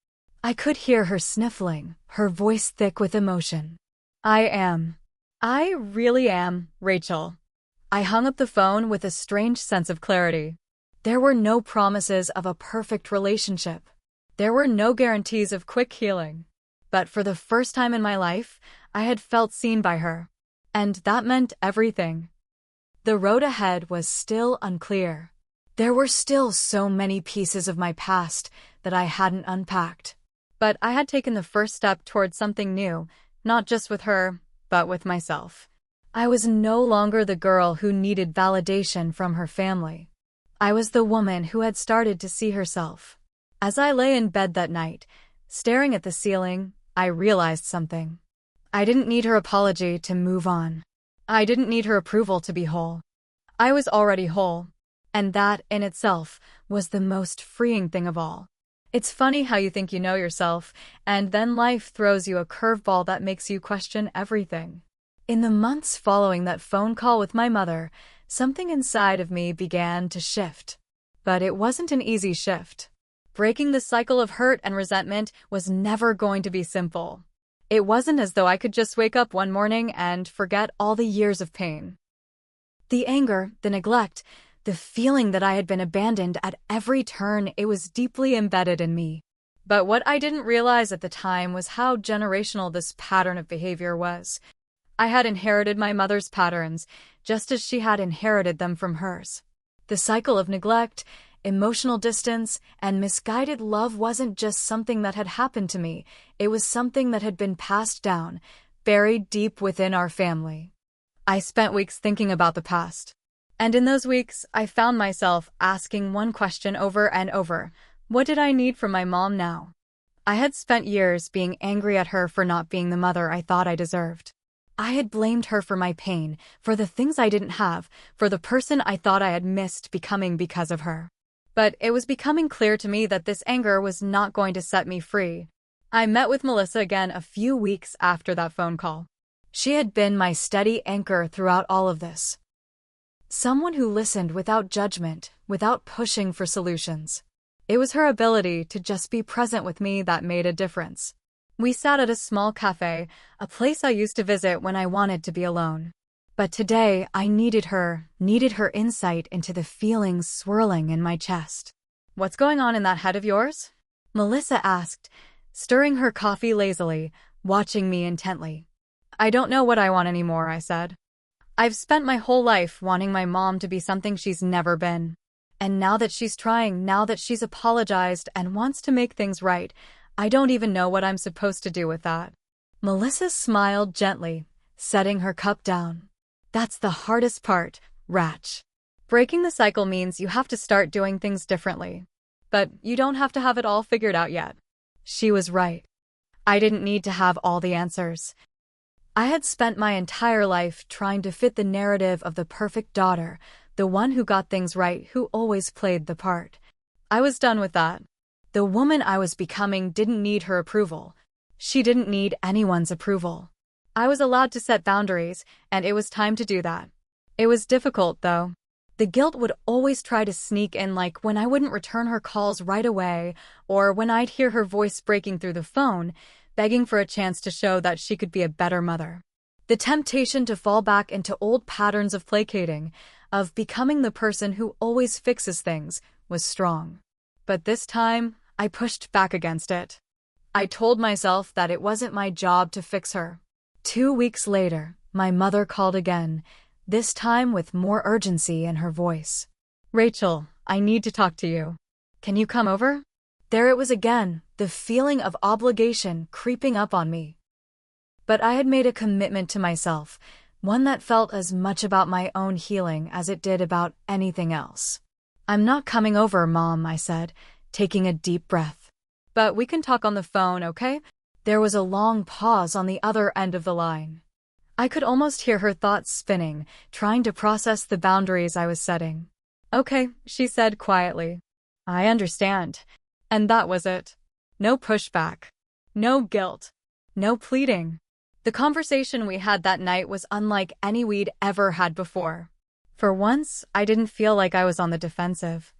I could hear her sniffling, her voice thick with emotion. I am. I really am, Rachel. I hung up the phone with a strange sense of clarity. There were no promises of a perfect relationship. There were no guarantees of quick healing. But for the first time in my life, I had felt seen by her. And that meant everything. The road ahead was still unclear. There were still so many pieces of my past that I hadn't unpacked. But I had taken the first step towards something new, not just with her, but with myself. I was no longer the girl who needed validation from her family. I was the woman who had started to see herself. As I lay in bed that night, staring at the ceiling, I realized something. I didn't need her apology to move on. I didn't need her approval to be whole. I was already whole, and that, in itself, was the most freeing thing of all. It's funny how you think you know yourself, and then life throws you a curveball that makes you question everything. In the months following that phone call with my mother, something inside of me began to shift. But it wasn't an easy shift. Breaking the cycle of hurt and resentment was never going to be simple. It wasn't as though I could just wake up one morning and forget all the years of pain. The anger, the neglect, the feeling that I had been abandoned at every turn, it was deeply embedded in me. But what I didn't realize at the time was how generational this pattern of behavior was. I had inherited my mother's patterns, just as she had inherited them from hers. The cycle of neglect, emotional distance, and misguided love wasn't just something that had happened to me, it was something that had been passed down, buried deep within our family. I spent weeks thinking about the past. And in those weeks, I found myself asking one question over and over: what did I need from my mom now? I had spent years being angry at her for not being the mother I thought I deserved. I had blamed her for my pain, for the things I didn't have, for the person I thought I had missed becoming because of her. But it was becoming clear to me that this anger was not going to set me free. I met with Melissa again a few weeks after that phone call. She had been my steady anchor throughout all of this. Someone who listened without judgment, without pushing for solutions. It was her ability to just be present with me that made a difference. We sat at a small cafe, a place I used to visit when I wanted to be alone. But today, I needed her insight into the feelings swirling in my chest. "What's going on in that head of yours?" Melissa asked, stirring her coffee lazily, watching me intently. "I don't know what I want anymore," I said. "I've spent my whole life wanting my mom to be something she's never been. And now that she's trying, now that she's apologized and wants to make things right, I don't even know what I'm supposed to do with that." Melissa smiled gently, setting her cup down. "That's the hardest part, Rach. Breaking the cycle means you have to start doing things differently. But you don't have to have it all figured out yet." She was right. I didn't need to have all the answers. I had spent my entire life trying to fit the narrative of the perfect daughter, the one who got things right, who always played the part. I was done with that. The woman I was becoming didn't need her approval. She didn't need anyone's approval. I was allowed to set boundaries, and it was time to do that. It was difficult, though. The guilt would always try to sneak in, like when I wouldn't return her calls right away, or when I'd hear her voice breaking through the phone, begging for a chance to show that she could be a better mother. The temptation to fall back into old patterns of placating, of becoming the person who always fixes things, was strong. But this time, I pushed back against it. I told myself that it wasn't my job to fix her. 2 weeks later, my mother called again, this time with more urgency in her voice. "Rachel, I need to talk to you. Can you come over?" There it was again, the feeling of obligation creeping up on me. But I had made a commitment to myself, one that felt as much about my own healing as it did about anything else. "I'm not coming over, Mom," I said, taking a deep breath. "But we can talk on the phone, okay?" There was a long pause on the other end of the line. I could almost hear her thoughts spinning, trying to process the boundaries I was setting. Okay, she said quietly. I understand. And that was it. No pushback. No guilt. No pleading. The conversation we had that night was unlike any we'd ever had before. For once, I didn't feel like I was on the defensive.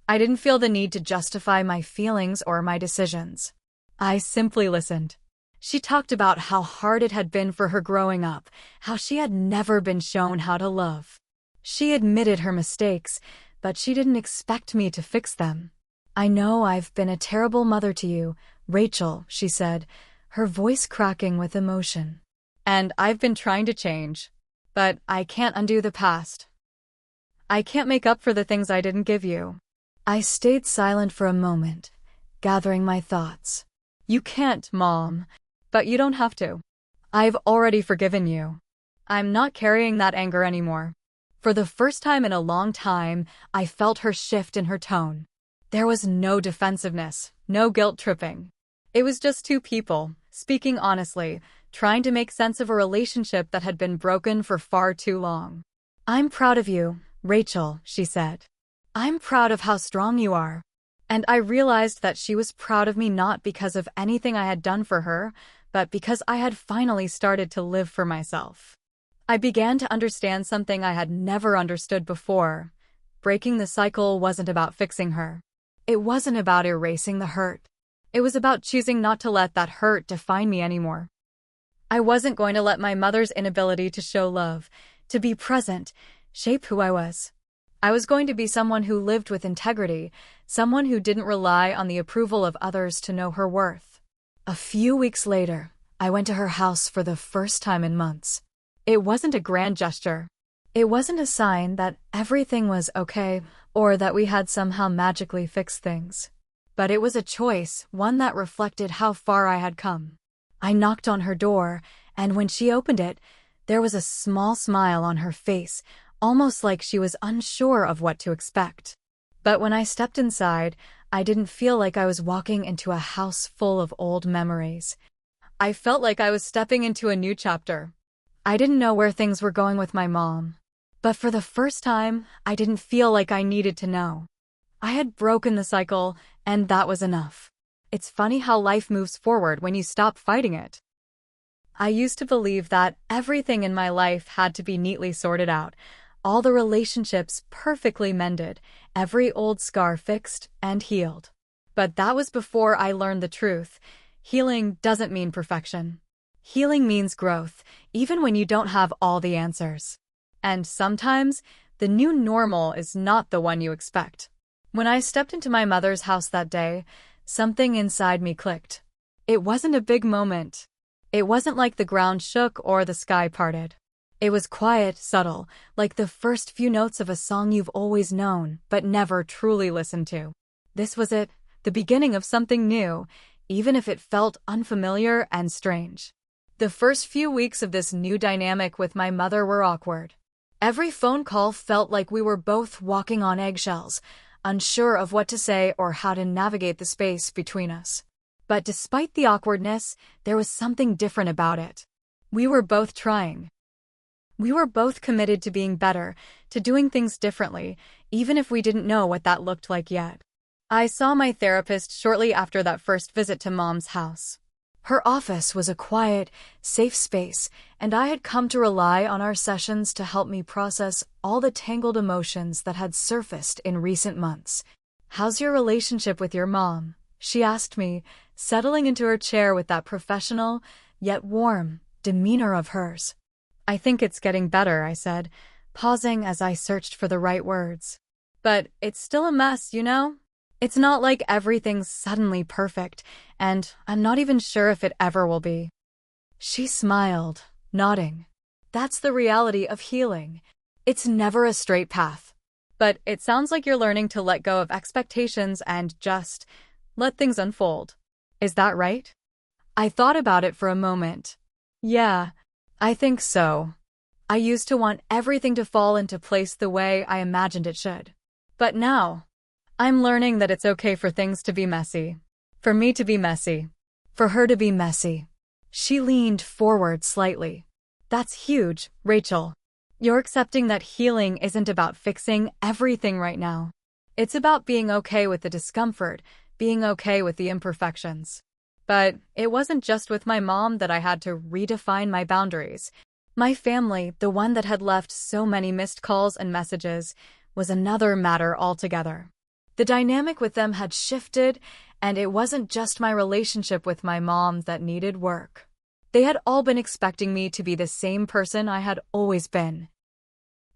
I didn't feel the need to justify my feelings or my decisions. I simply listened. She talked about how hard it had been for her growing up, how she had never been shown how to love. She admitted her mistakes, but she didn't expect me to fix them. I know I've been a terrible mother to you, Rachel, she said, her voice cracking with emotion. And I've been trying to change. But I can't undo the past. I can't make up for the things I didn't give you. I stayed silent for a moment, gathering my thoughts. You can't, Mom. But you don't have to. I've already forgiven you. I'm not carrying that anger anymore. For the first time in a long time, I felt her shift in her tone. There was no defensiveness, no guilt tripping. It was just two people, speaking honestly, trying to make sense of a relationship that had been broken for far too long. I'm proud of you, Rachel, she said. I'm proud of how strong you are. And I realized that she was proud of me not because of anything I had done for her, but because I had finally started to live for myself. I began to understand something I had never understood before. Breaking the cycle wasn't about fixing her. It wasn't about erasing the hurt. It was about choosing not to let that hurt define me anymore. I wasn't going to let my mother's inability to show love, to be present, shape who I was. I was going to be someone who lived with integrity, someone who didn't rely on the approval of others to know her worth. A few weeks later, I went to her house for the first time in months. It wasn't a grand gesture. It wasn't a sign that everything was okay or that we had somehow magically fixed things. But it was a choice, one that reflected how far I had come. I knocked on her door, and when she opened it, there was a small smile on her face, almost like she was unsure of what to expect. But when I stepped inside, I didn't feel like I was walking into a house full of old memories. I felt like I was stepping into a new chapter. I didn't know where things were going with my mom. But for the first time, I didn't feel like I needed to know. I had broken the cycle, and that was enough. It's funny how life moves forward when you stop fighting it. I used to believe that everything in my life had to be neatly sorted out, all the relationships perfectly mended, every old scar fixed and healed. But that was before I learned the truth. Healing doesn't mean perfection. Healing means growth, even when you don't have all the answers. And sometimes, the new normal is not the one you expect. When I stepped into my mother's house that day, something inside me clicked. It wasn't a big moment. It wasn't like the ground shook or the sky parted. It was quiet, subtle, like the first few notes of a song you've always known, but never truly listened to. This was it, the beginning of something new, even if it felt unfamiliar and strange. The first few weeks of this new dynamic with my mother were awkward. Every phone call felt like we were both walking on eggshells, unsure of what to say or how to navigate the space between us. But despite the awkwardness, there was something different about it. We were both trying. We were both committed to being better, to doing things differently, even if we didn't know what that looked like yet. I saw my therapist shortly after that first visit to Mom's house. Her office was a quiet, safe space, and I had come to rely on our sessions to help me process all the tangled emotions that had surfaced in recent months. "How's your relationship with your mom?" she asked me, settling into her chair with that professional, yet warm, demeanor of hers. "I think it's getting better," I said, pausing as I searched for the right words. "But it's still a mess, you know? It's not like everything's suddenly perfect, and I'm not even sure if it ever will be." She smiled, nodding. "That's the reality of healing. It's never a straight path. But it sounds like you're learning to let go of expectations and just let things unfold. Is that right?" I thought about it for a moment. Yeah, I think so. I used to want everything to fall into place the way I imagined it should. But now, I'm learning that it's okay for things to be messy. For me to be messy. For her to be messy. She leaned forward slightly. That's huge, Rachel. You're accepting that healing isn't about fixing everything right now. It's about being okay with the discomfort, being okay with the imperfections. But it wasn't just with my mom that I had to redefine my boundaries. My family, the one that had left so many missed calls and messages, was another matter altogether. The dynamic with them had shifted, and it wasn't just my relationship with my mom that needed work. They had all been expecting me to be the same person I had always been.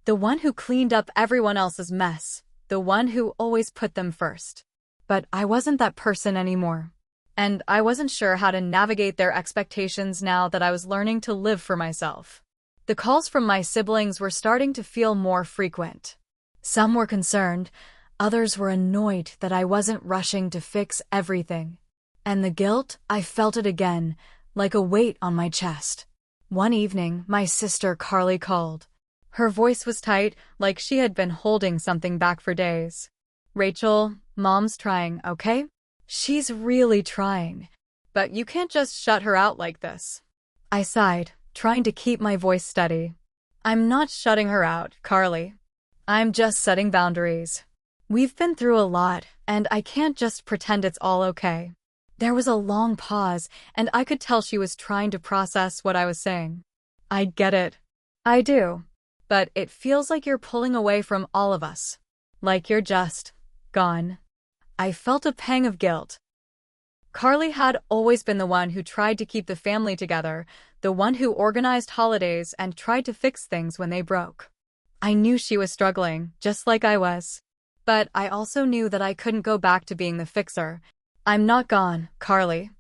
The one who cleaned up everyone else's mess, the one who always put them first. But I wasn't that person anymore. And I wasn't sure how to navigate their expectations now that I was learning to live for myself. The calls from my siblings were starting to feel more frequent. Some were concerned, others were annoyed that I wasn't rushing to fix everything. And the guilt, I felt it again, like a weight on my chest. One evening, my sister Carly called. Her voice was tight, like she had been holding something back for days. Rachel, Mom's trying, okay? She's really trying. But you can't just shut her out like this. I sighed, trying to keep my voice steady. I'm not shutting her out, Carly. I'm just setting boundaries. We've been through a lot, and I can't just pretend it's all okay. There was a long pause, and I could tell she was trying to process what I was saying. I get it. I do. But it feels like you're pulling away from all of us. Like you're just gone. I felt a pang of guilt. Carly had always been the one who tried to keep the family together, the one who organized holidays and tried to fix things when they broke. I knew she was struggling, just like I was. But I also knew that I couldn't go back to being the fixer. I'm not gone, Carly.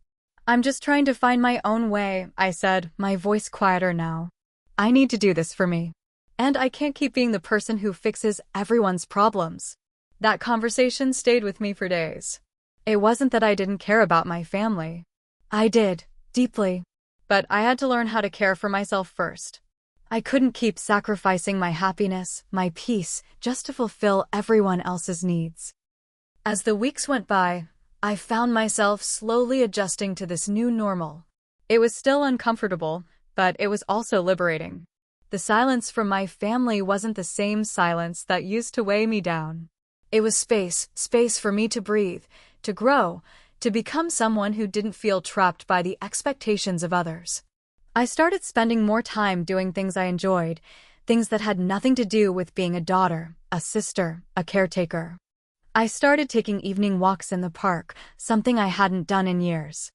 I'm just trying to find my own way, I said, my voice quieter now. I need to do this for me. And I can't keep being the person who fixes everyone's problems. That conversation stayed with me for days. It wasn't that I didn't care about my family. I did, deeply. But I had to learn how to care for myself first. I couldn't keep sacrificing my happiness, my peace, just to fulfill everyone else's needs. As the weeks went by, I found myself slowly adjusting to this new normal. It was still uncomfortable, but it was also liberating. The silence from my family wasn't the same silence that used to weigh me down. It was space for me to breathe, to grow, to become someone who didn't feel trapped by the expectations of others. I started spending more time doing things I enjoyed, things that had nothing to do with being a daughter, a sister, a caretaker. I started taking evening walks in the park, something I hadn't done in years.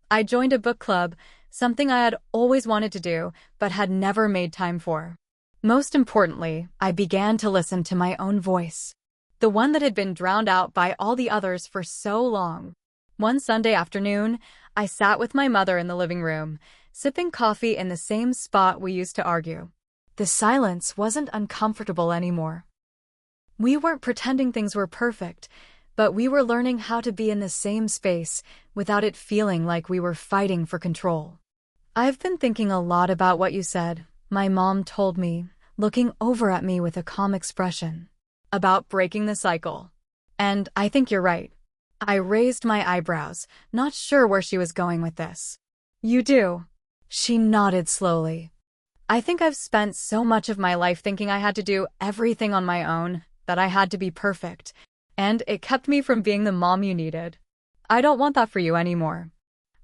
I joined a book club, something I had always wanted to do, but had never made time for. Most importantly, I began to listen to my own voice, the one that had been drowned out by all the others for so long. One Sunday afternoon, I sat with my mother in the living room, sipping coffee in the same spot we used to argue. The silence wasn't uncomfortable anymore. We weren't pretending things were perfect, but we were learning how to be in the same space without it feeling like we were fighting for control. I've been thinking a lot about what you said, my mom told me, looking over at me with a calm expression. About breaking the cycle. And I think you're right. I raised my eyebrows, not sure where she was going with this. You do. She nodded slowly. I think I've spent so much of my life thinking I had to do everything on my own, that I had to be perfect, and it kept me from being the mom you needed. I don't want that for you anymore.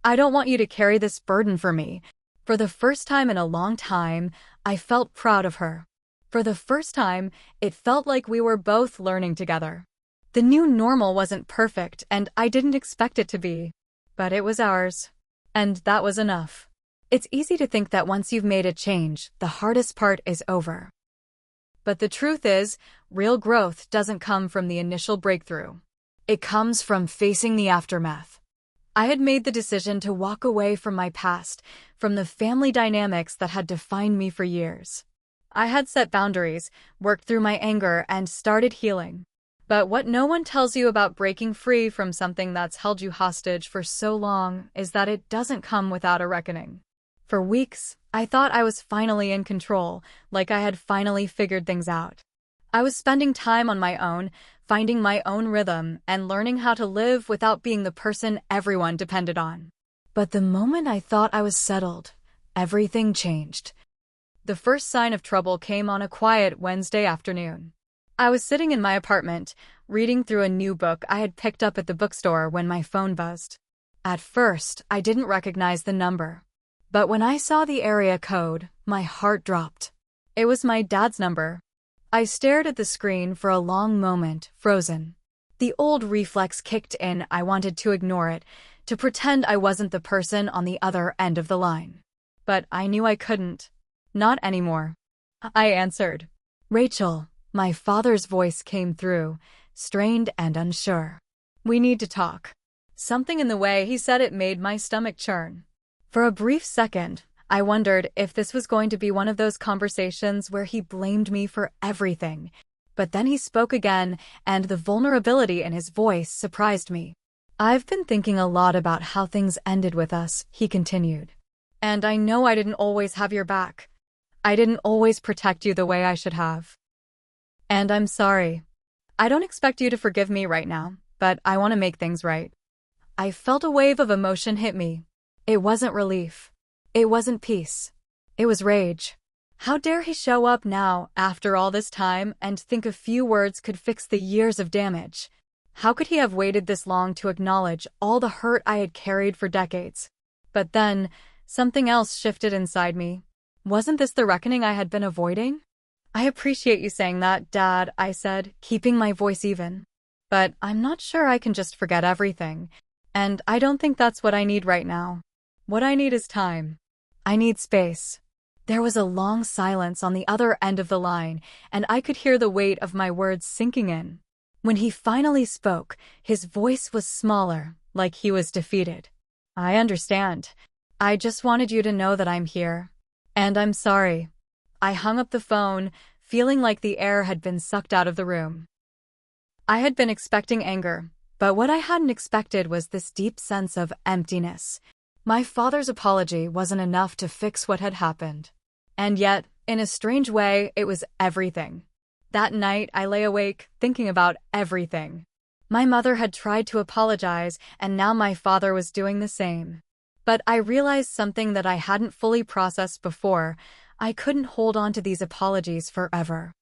I don't want you to carry this burden for me. For the first time in a long time, I felt proud of her. For the first time, it felt like we were both learning together. The new normal wasn't perfect, and I didn't expect it to be. But it was ours. And that was enough. It's easy to think that once you've made a change, the hardest part is over. But the truth is, real growth doesn't come from the initial breakthrough. It comes from facing the aftermath. I had made the decision to walk away from my past, from the family dynamics that had defined me for years. I had set boundaries, worked through my anger, and started healing. But what no one tells you about breaking free from something that's held you hostage for so long is that it doesn't come without a reckoning. For weeks, I thought I was finally in control, like I had finally figured things out. I was spending time on my own, finding my own rhythm, and learning how to live without being the person everyone depended on. But the moment I thought I was settled, everything changed. The first sign of trouble came on a quiet Wednesday afternoon. I was sitting in my apartment, reading through a new book I had picked up at the bookstore when my phone buzzed. At first, I didn't recognize the number. But when I saw the area code, my heart dropped. It was my dad's number. I stared at the screen for a long moment, frozen. The old reflex kicked in. I wanted to ignore it, to pretend I wasn't the person on the other end of the line. But I knew I couldn't. Not anymore. I answered. "Rachel," my father's voice came through, strained and unsure. "We need to talk." Something in the way he said it made my stomach churn. For a brief second, I wondered if this was going to be one of those conversations where he blamed me for everything. But then he spoke again, and the vulnerability in his voice surprised me. "I've been thinking a lot about how things ended with us," he continued. "And I know I didn't always have your back. I didn't always protect you the way I should have. And I'm sorry. I don't expect you to forgive me right now, but I want to make things right." I felt a wave of emotion hit me. It wasn't relief. It wasn't peace. It was rage. How dare he show up now, after all this time, and think a few words could fix the years of damage? How could he have waited this long to acknowledge all the hurt I had carried for decades? But then, something else shifted inside me. Wasn't this the reckoning I had been avoiding? "I appreciate you saying that, Dad," I said, keeping my voice even. "But I'm not sure I can just forget everything. And I don't think that's what I need right now. What I need is time. I need space." There was a long silence on the other end of the line, and I could hear the weight of my words sinking in. When he finally spoke, his voice was smaller, like he was defeated. "I understand. I just wanted you to know that I'm here. And I'm sorry." I hung up the phone, feeling like the air had been sucked out of the room. I had been expecting anger, but what I hadn't expected was this deep sense of emptiness. My father's apology wasn't enough to fix what had happened. And yet, in a strange way, it was everything. That night, I lay awake, thinking about everything. My mother had tried to apologize, and now my father was doing the same. But I realized something that I hadn't fully processed before. I couldn't hold on to these apologies forever.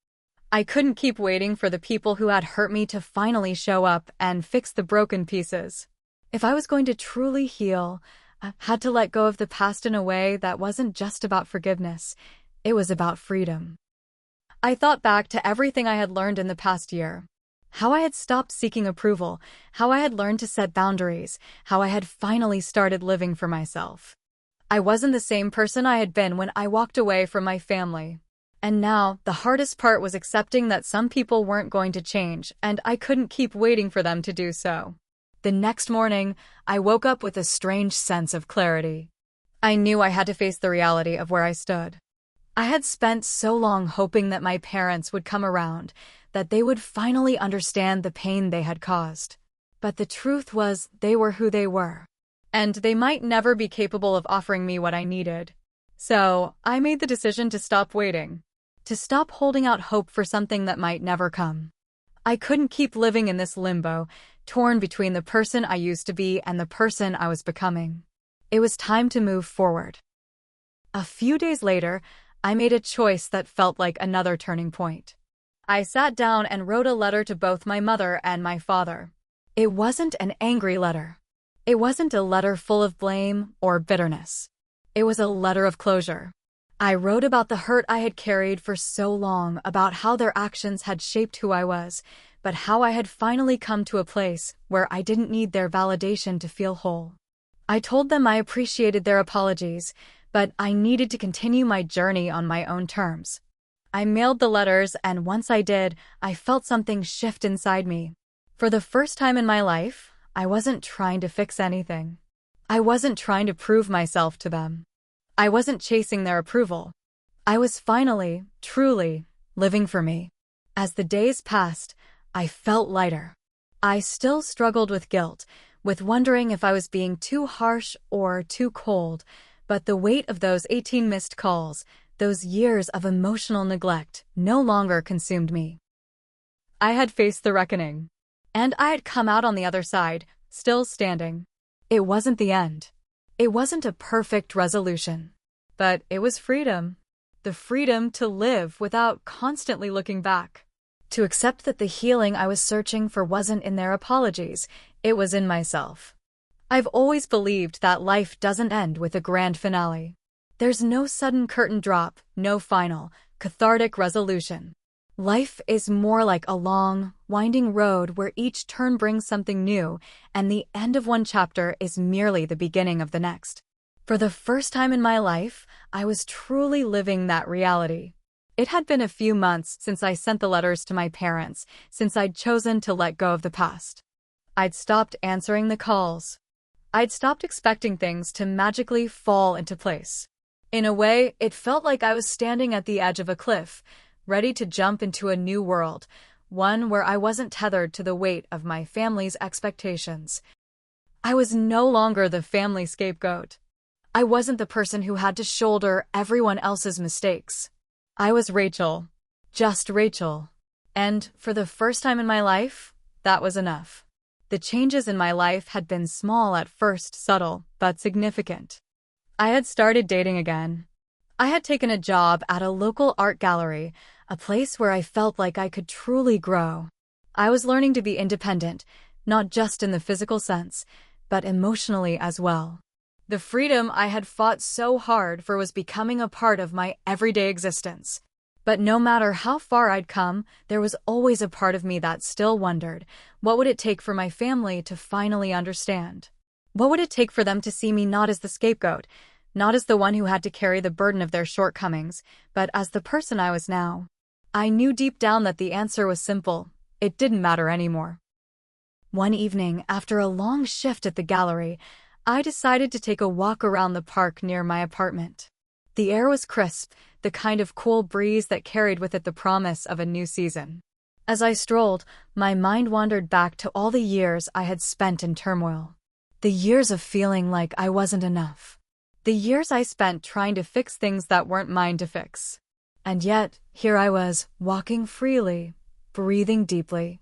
I couldn't keep waiting for the people who had hurt me to finally show up and fix the broken pieces. If I was going to truly heal, I had to let go of the past in a way that wasn't just about forgiveness. It was about freedom. I thought back to everything I had learned in the past year. How I had stopped seeking approval, how I had learned to set boundaries, how I had finally started living for myself. I wasn't the same person I had been when I walked away from my family. And now, the hardest part was accepting that some people weren't going to change, and I couldn't keep waiting for them to do so. The next morning, I woke up with a strange sense of clarity. I knew I had to face the reality of where I stood. I had spent so long hoping that my parents would come around, that they would finally understand the pain they had caused. But the truth was, they were who they were. And they might never be capable of offering me what I needed. So, I made the decision to stop waiting. To stop holding out hope for something that might never come. I couldn't keep living in this limbo, torn between the person I used to be and the person I was becoming. It was time to move forward. A few days later, I made a choice that felt like another turning point. I sat down and wrote a letter to both my mother and my father. It wasn't an angry letter. It wasn't a letter full of blame or bitterness. It was a letter of closure. I wrote about the hurt I had carried for so long, about how their actions had shaped who I was, but how I had finally come to a place where I didn't need their validation to feel whole. I told them I appreciated their apologies, but I needed to continue my journey on my own terms. I mailed the letters, and once I did, I felt something shift inside me. For the first time in my life, I wasn't trying to fix anything. I wasn't trying to prove myself to them. I wasn't chasing their approval. I was finally, truly, living for me. As the days passed, I felt lighter. I still struggled with guilt, with wondering if I was being too harsh or too cold, but the weight of those 18 missed calls, those years of emotional neglect, no longer consumed me. I had faced the reckoning. And I had come out on the other side, still standing. It wasn't the end. It wasn't a perfect resolution. But it was freedom. the freedom to live without constantly looking back. To accept that the healing I was searching for wasn't in their apologies, it was in myself. I've always believed that life doesn't end with a grand finale. There's no sudden curtain drop, no final, cathartic resolution. Life is more like a long, winding road where each turn brings something new, and the end of one chapter is merely the beginning of the next. For the first time in my life, I was truly living that reality. It had been a few months since I sent the letters to my parents, since I'd chosen to let go of the past. I'd stopped answering the calls. I'd stopped expecting things to magically fall into place. In a way, it felt like I was standing at the edge of a cliff, ready to jump into a new world, one where I wasn't tethered to the weight of my family's expectations. I was no longer the family scapegoat. I wasn't the person who had to shoulder everyone else's mistakes. I was Rachel. Just Rachel. And for the first time in my life, that was enough. The changes in my life had been small at first, subtle, but significant. I had started dating again. I had taken a job at a local art gallery, a place where I felt like I could truly grow. I was learning to be independent, not just in the physical sense, but emotionally as well. The freedom I had fought so hard for was becoming a part of my everyday existence. But no matter how far I'd come, there was always a part of me that still wondered, what would it take for my family to finally understand? What would it take for them to see me not as the scapegoat, not as the one who had to carry the burden of their shortcomings, but as the person I was now? I knew deep down that the answer was simple. It didn't matter anymore. One evening, after a long shift at the gallery, I decided to take a walk around the park near my apartment. The air was crisp, the kind of cool breeze that carried with it the promise of a new season. As I strolled, my mind wandered back to all the years I had spent in turmoil. The years of feeling like I wasn't enough. The years I spent trying to fix things that weren't mine to fix. And yet, here I was, walking freely, breathing deeply.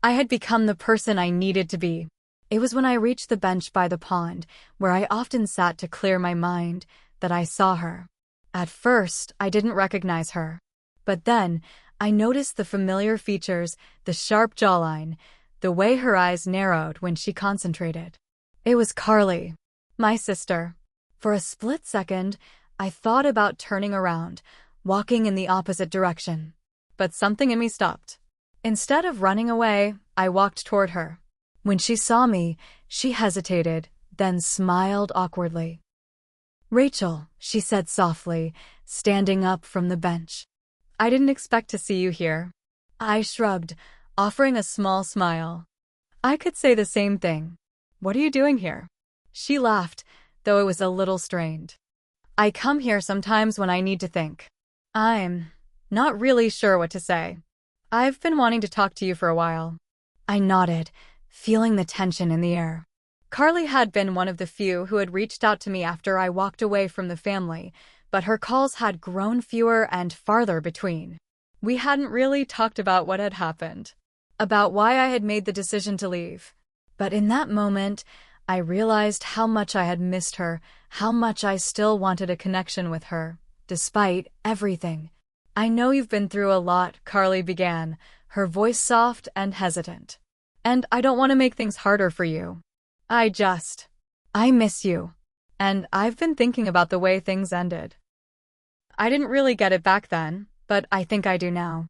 I had become the person I needed to be. It was when I reached the bench by the pond, where I often sat to clear my mind, that I saw her. At first, I didn't recognize her. But then, I noticed the familiar features, the sharp jawline, the way her eyes narrowed when she concentrated. It was Carly, my sister. For a split second, I thought about turning around, walking in the opposite direction. But something in me stopped. Instead of running away, I walked toward her. When she saw me, she hesitated, then smiled awkwardly. "Rachel," she said softly, standing up from the bench. "I didn't expect to see you here." I shrugged, offering a small smile. "I could say the same thing. What are you doing here?" She laughed, though it was a little strained. "I come here sometimes when I need to think. I'm not really sure what to say. I've been wanting to talk to you for a while." I nodded, feeling the tension in the air. Carly had been one of the few who had reached out to me after I walked away from the family, but her calls had grown fewer and farther between. We hadn't really talked about what had happened, about why I had made the decision to leave. But in that moment, I realized how much I had missed her, how much I still wanted a connection with her, despite everything. "I know you've been through a lot," Carly began, her voice soft and hesitant. "And I don't want to make things harder for you. I miss you. And I've been thinking about the way things ended. I didn't really get it back then, but I think I do now."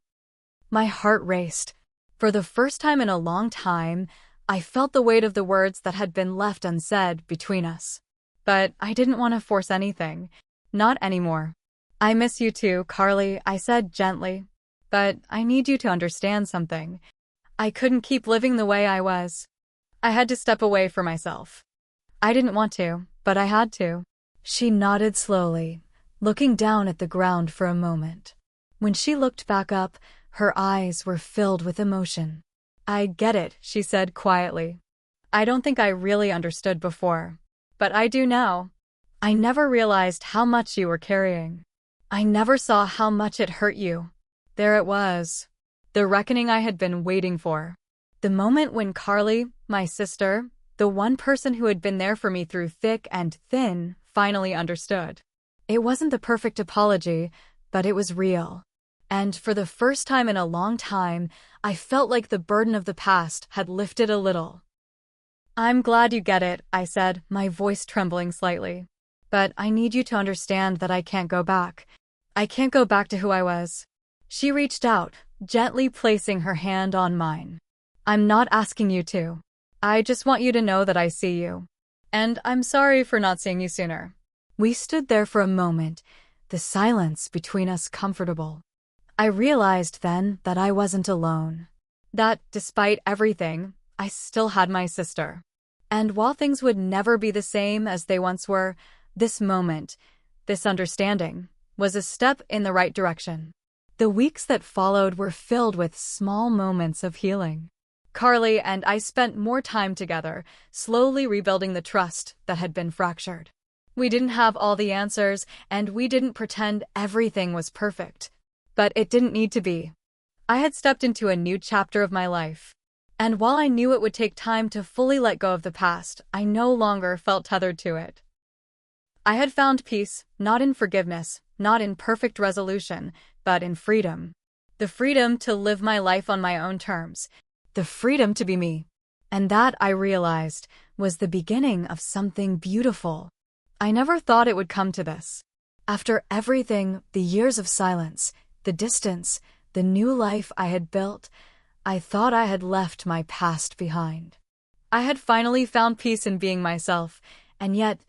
My heart raced. For the first time in a long time, I felt the weight of the words that had been left unsaid between us. But I didn't want to force anything. Not anymore. "I miss you too, Carly," I said gently. "But I need you to understand something. I couldn't keep living the way I was. I had to step away for myself. I didn't want to, but I had to." She nodded slowly, looking down at the ground for a moment. When she looked back up, her eyes were filled with emotion. "I get it," she said quietly. "I don't think I really understood before, but I do now. I never realized how much you were carrying. I never saw how much it hurt you." There it was. The reckoning I had been waiting for. The moment when Carly, my sister, the one person who had been there for me through thick and thin, finally understood. It wasn't the perfect apology, but it was real. And for the first time in a long time, I felt like the burden of the past had lifted a little. "I'm glad you get it," I said, my voice trembling slightly. "But I need you to understand that I can't go back. I can't go back to who I was." She reached out, gently placing her hand on mine. "I'm not asking you to. I just want you to know that I see you. And I'm sorry for not seeing you sooner." We stood there for a moment, the silence between us comfortable. I realized then that I wasn't alone. That, despite everything, I still had my sister. And while things would never be the same as they once were, this moment, this understanding, was a step in the right direction. The weeks that followed were filled with small moments of healing. Carly and I spent more time together, slowly rebuilding the trust that had been fractured. We didn't have all the answers, and we didn't pretend everything was perfect. But it didn't need to be. I had stepped into a new chapter of my life. And while I knew it would take time to fully let go of the past, I no longer felt tethered to it. I had found peace, not in forgiveness, not in perfect resolution, but in freedom. The freedom to live my life on my own terms. The freedom to be me. And that, I realized, was the beginning of something beautiful. I never thought it would come to this. After everything, the years of silence, the distance, the new life I had built, I thought I had left my past behind. I had finally found peace in being myself, and yet,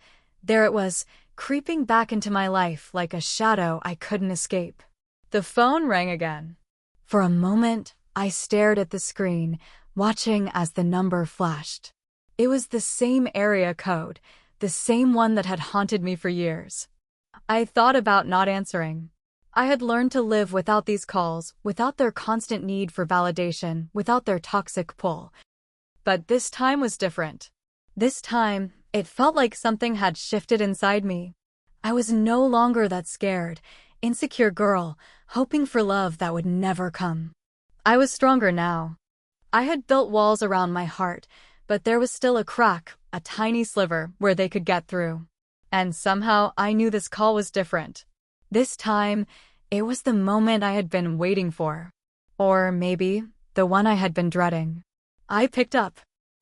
there it was, creeping back into my life like a shadow I couldn't escape. The phone rang again. For a moment, I stared at the screen, watching as the number flashed. It was the same area code, the same one that had haunted me for years. I thought about not answering. I had learned to live without these calls, without their constant need for validation, without their toxic pull. But this time was different. This time, it felt like something had shifted inside me. I was no longer that scared, insecure girl, hoping for love that would never come. I was stronger now. I had built walls around my heart, but there was still a crack, a tiny sliver, where they could get through. And somehow I knew this call was different. This time, it was the moment I had been waiting for. Or maybe, the one I had been dreading. I picked up.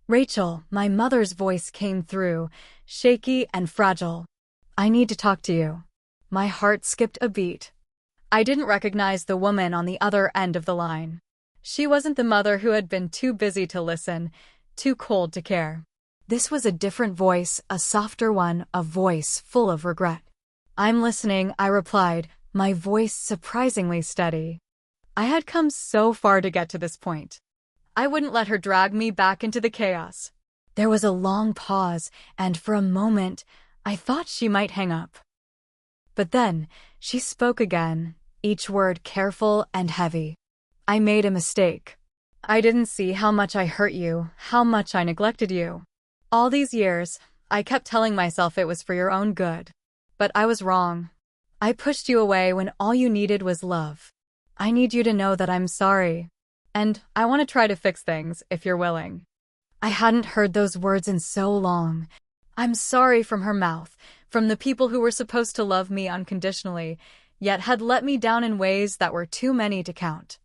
"Rachel," my mother's voice came through, shaky and fragile. "I need to talk to you." My heart skipped a beat. I didn't recognize the woman on the other end of the line. She wasn't the mother who had been too busy to listen, too cold to care. This was a different voice, a softer one, a voice full of regret. "I'm listening," I replied, my voice surprisingly steady. I had come so far to get to this point. I wouldn't let her drag me back into the chaos. There was a long pause, and for a moment, I thought she might hang up. But then, she spoke again, each word careful and heavy. "I made a mistake. I didn't see how much I hurt you, how much I neglected you. All these years, I kept telling myself it was for your own good. But I was wrong. I pushed you away when all you needed was love. I need you to know that I'm sorry. And I want to try to fix things, if you're willing." I hadn't heard those words in so long. "I'm sorry" from her mouth, from the people who were supposed to love me unconditionally, yet had let me down in ways that were too many to count.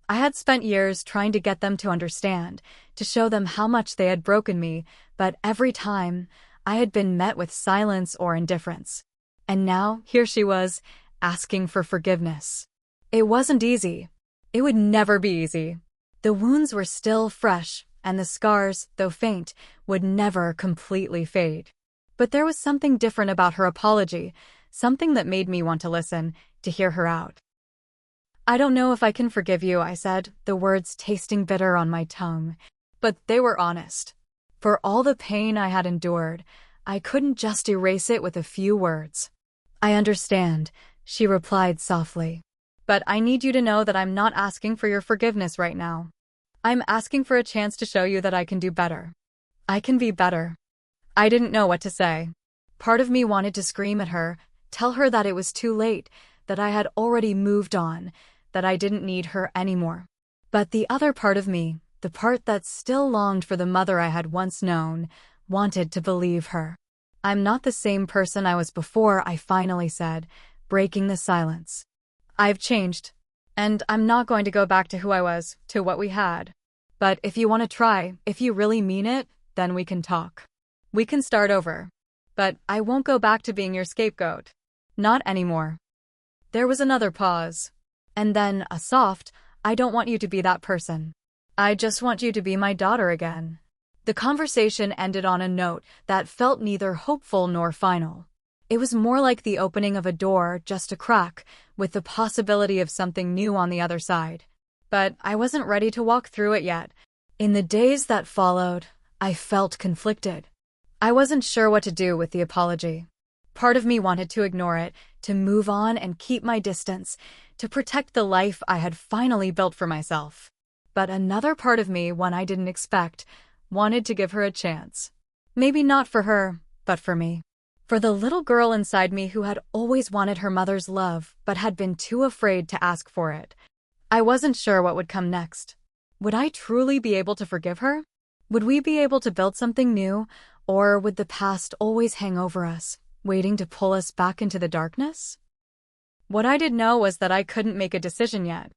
I had spent years trying to get them to understand, to show them how much they had broken me, but every time, I had been met with silence or indifference. And now, here she was, asking for forgiveness. It wasn't easy. It would never be easy. The wounds were still fresh, and the scars, though faint, would never completely fade. But there was something different about her apology, something that made me want to listen, to hear her out. "I don't know if I can forgive you," I said, the words tasting bitter on my tongue. But they were honest. For all the pain I had endured, I couldn't just erase it with a few words. "I understand," she replied softly. "But I need you to know that I'm not asking for your forgiveness right now. I'm asking for a chance to show you that I can do better. I can be better." I didn't know what to say. Part of me wanted to scream at her, tell her that it was too late, that I had already moved on, that I didn't need her anymore. But the other part of me, the part that still longed for the mother I had once known, wanted to believe her. "I'm not the same person I was before," I finally said, breaking the silence. I've changed. And I'm not going to go back to who I was, to what we had. But if you want to try, if you really mean it, then we can talk. We can start over. But I won't go back to being your scapegoat. Not anymore. There was another pause. And then a soft, I don't want you to be that person. I just want you to be my daughter again. The conversation ended on a note that felt neither hopeful nor final. It was more like the opening of a door, just a crack, with the possibility of something new on the other side. But I wasn't ready to walk through it yet. In the days that followed, I felt conflicted. I wasn't sure what to do with the apology. Part of me wanted to ignore it, to move on and keep my distance, to protect the life I had finally built for myself. But another part of me, one I didn't expect, wanted to give her a chance. Maybe not for her, but for me. For the little girl inside me who had always wanted her mother's love, but had been too afraid to ask for it. I wasn't sure what would come next. Would I truly be able to forgive her? Would we be able to build something new, or would the past always hang over us, waiting to pull us back into the darkness? What I did know was that I couldn't make a decision yet.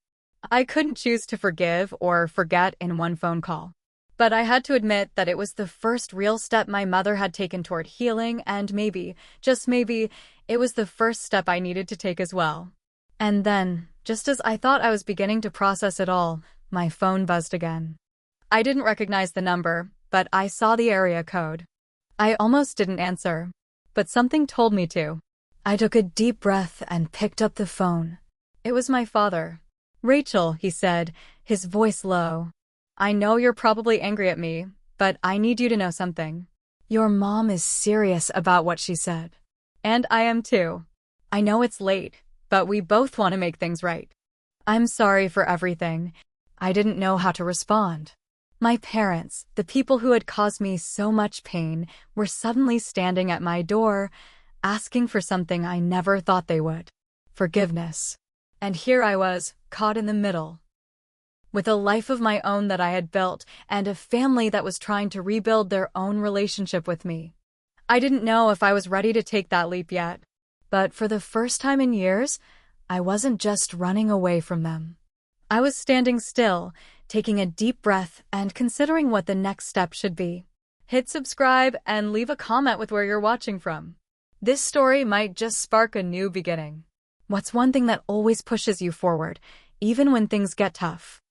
I couldn't choose to forgive or forget in one phone call. But I had to admit that it was the first real step my mother had taken toward healing, and maybe, just maybe, it was the first step I needed to take as well. And then, just as I thought I was beginning to process it all, my phone buzzed again. I didn't recognize the number, but I saw the area code. I almost didn't answer, but something told me to. I took a deep breath and picked up the phone. It was my father. "Rachel," he said, his voice low. "I know you're probably angry at me, but I need you to know something. Your mom is serious about what she said. And I am too. I know it's late, but we both want to make things right. I'm sorry for everything. I didn't know how to respond. My parents, the people who had caused me so much pain, were suddenly standing at my door, asking for something I never thought they would. Forgiveness. And here I was, caught in the middle. With a life of my own that I had built, and a family that was trying to rebuild their own relationship with me. I didn't know if I was ready to take that leap yet. But for the first time in years, I wasn't just running away from them. I was standing still, taking a deep breath and considering what the next step should be. Hit subscribe and leave a comment with where you're watching from. This story might just spark a new beginning. What's one thing that always pushes you forward, even when things get tough?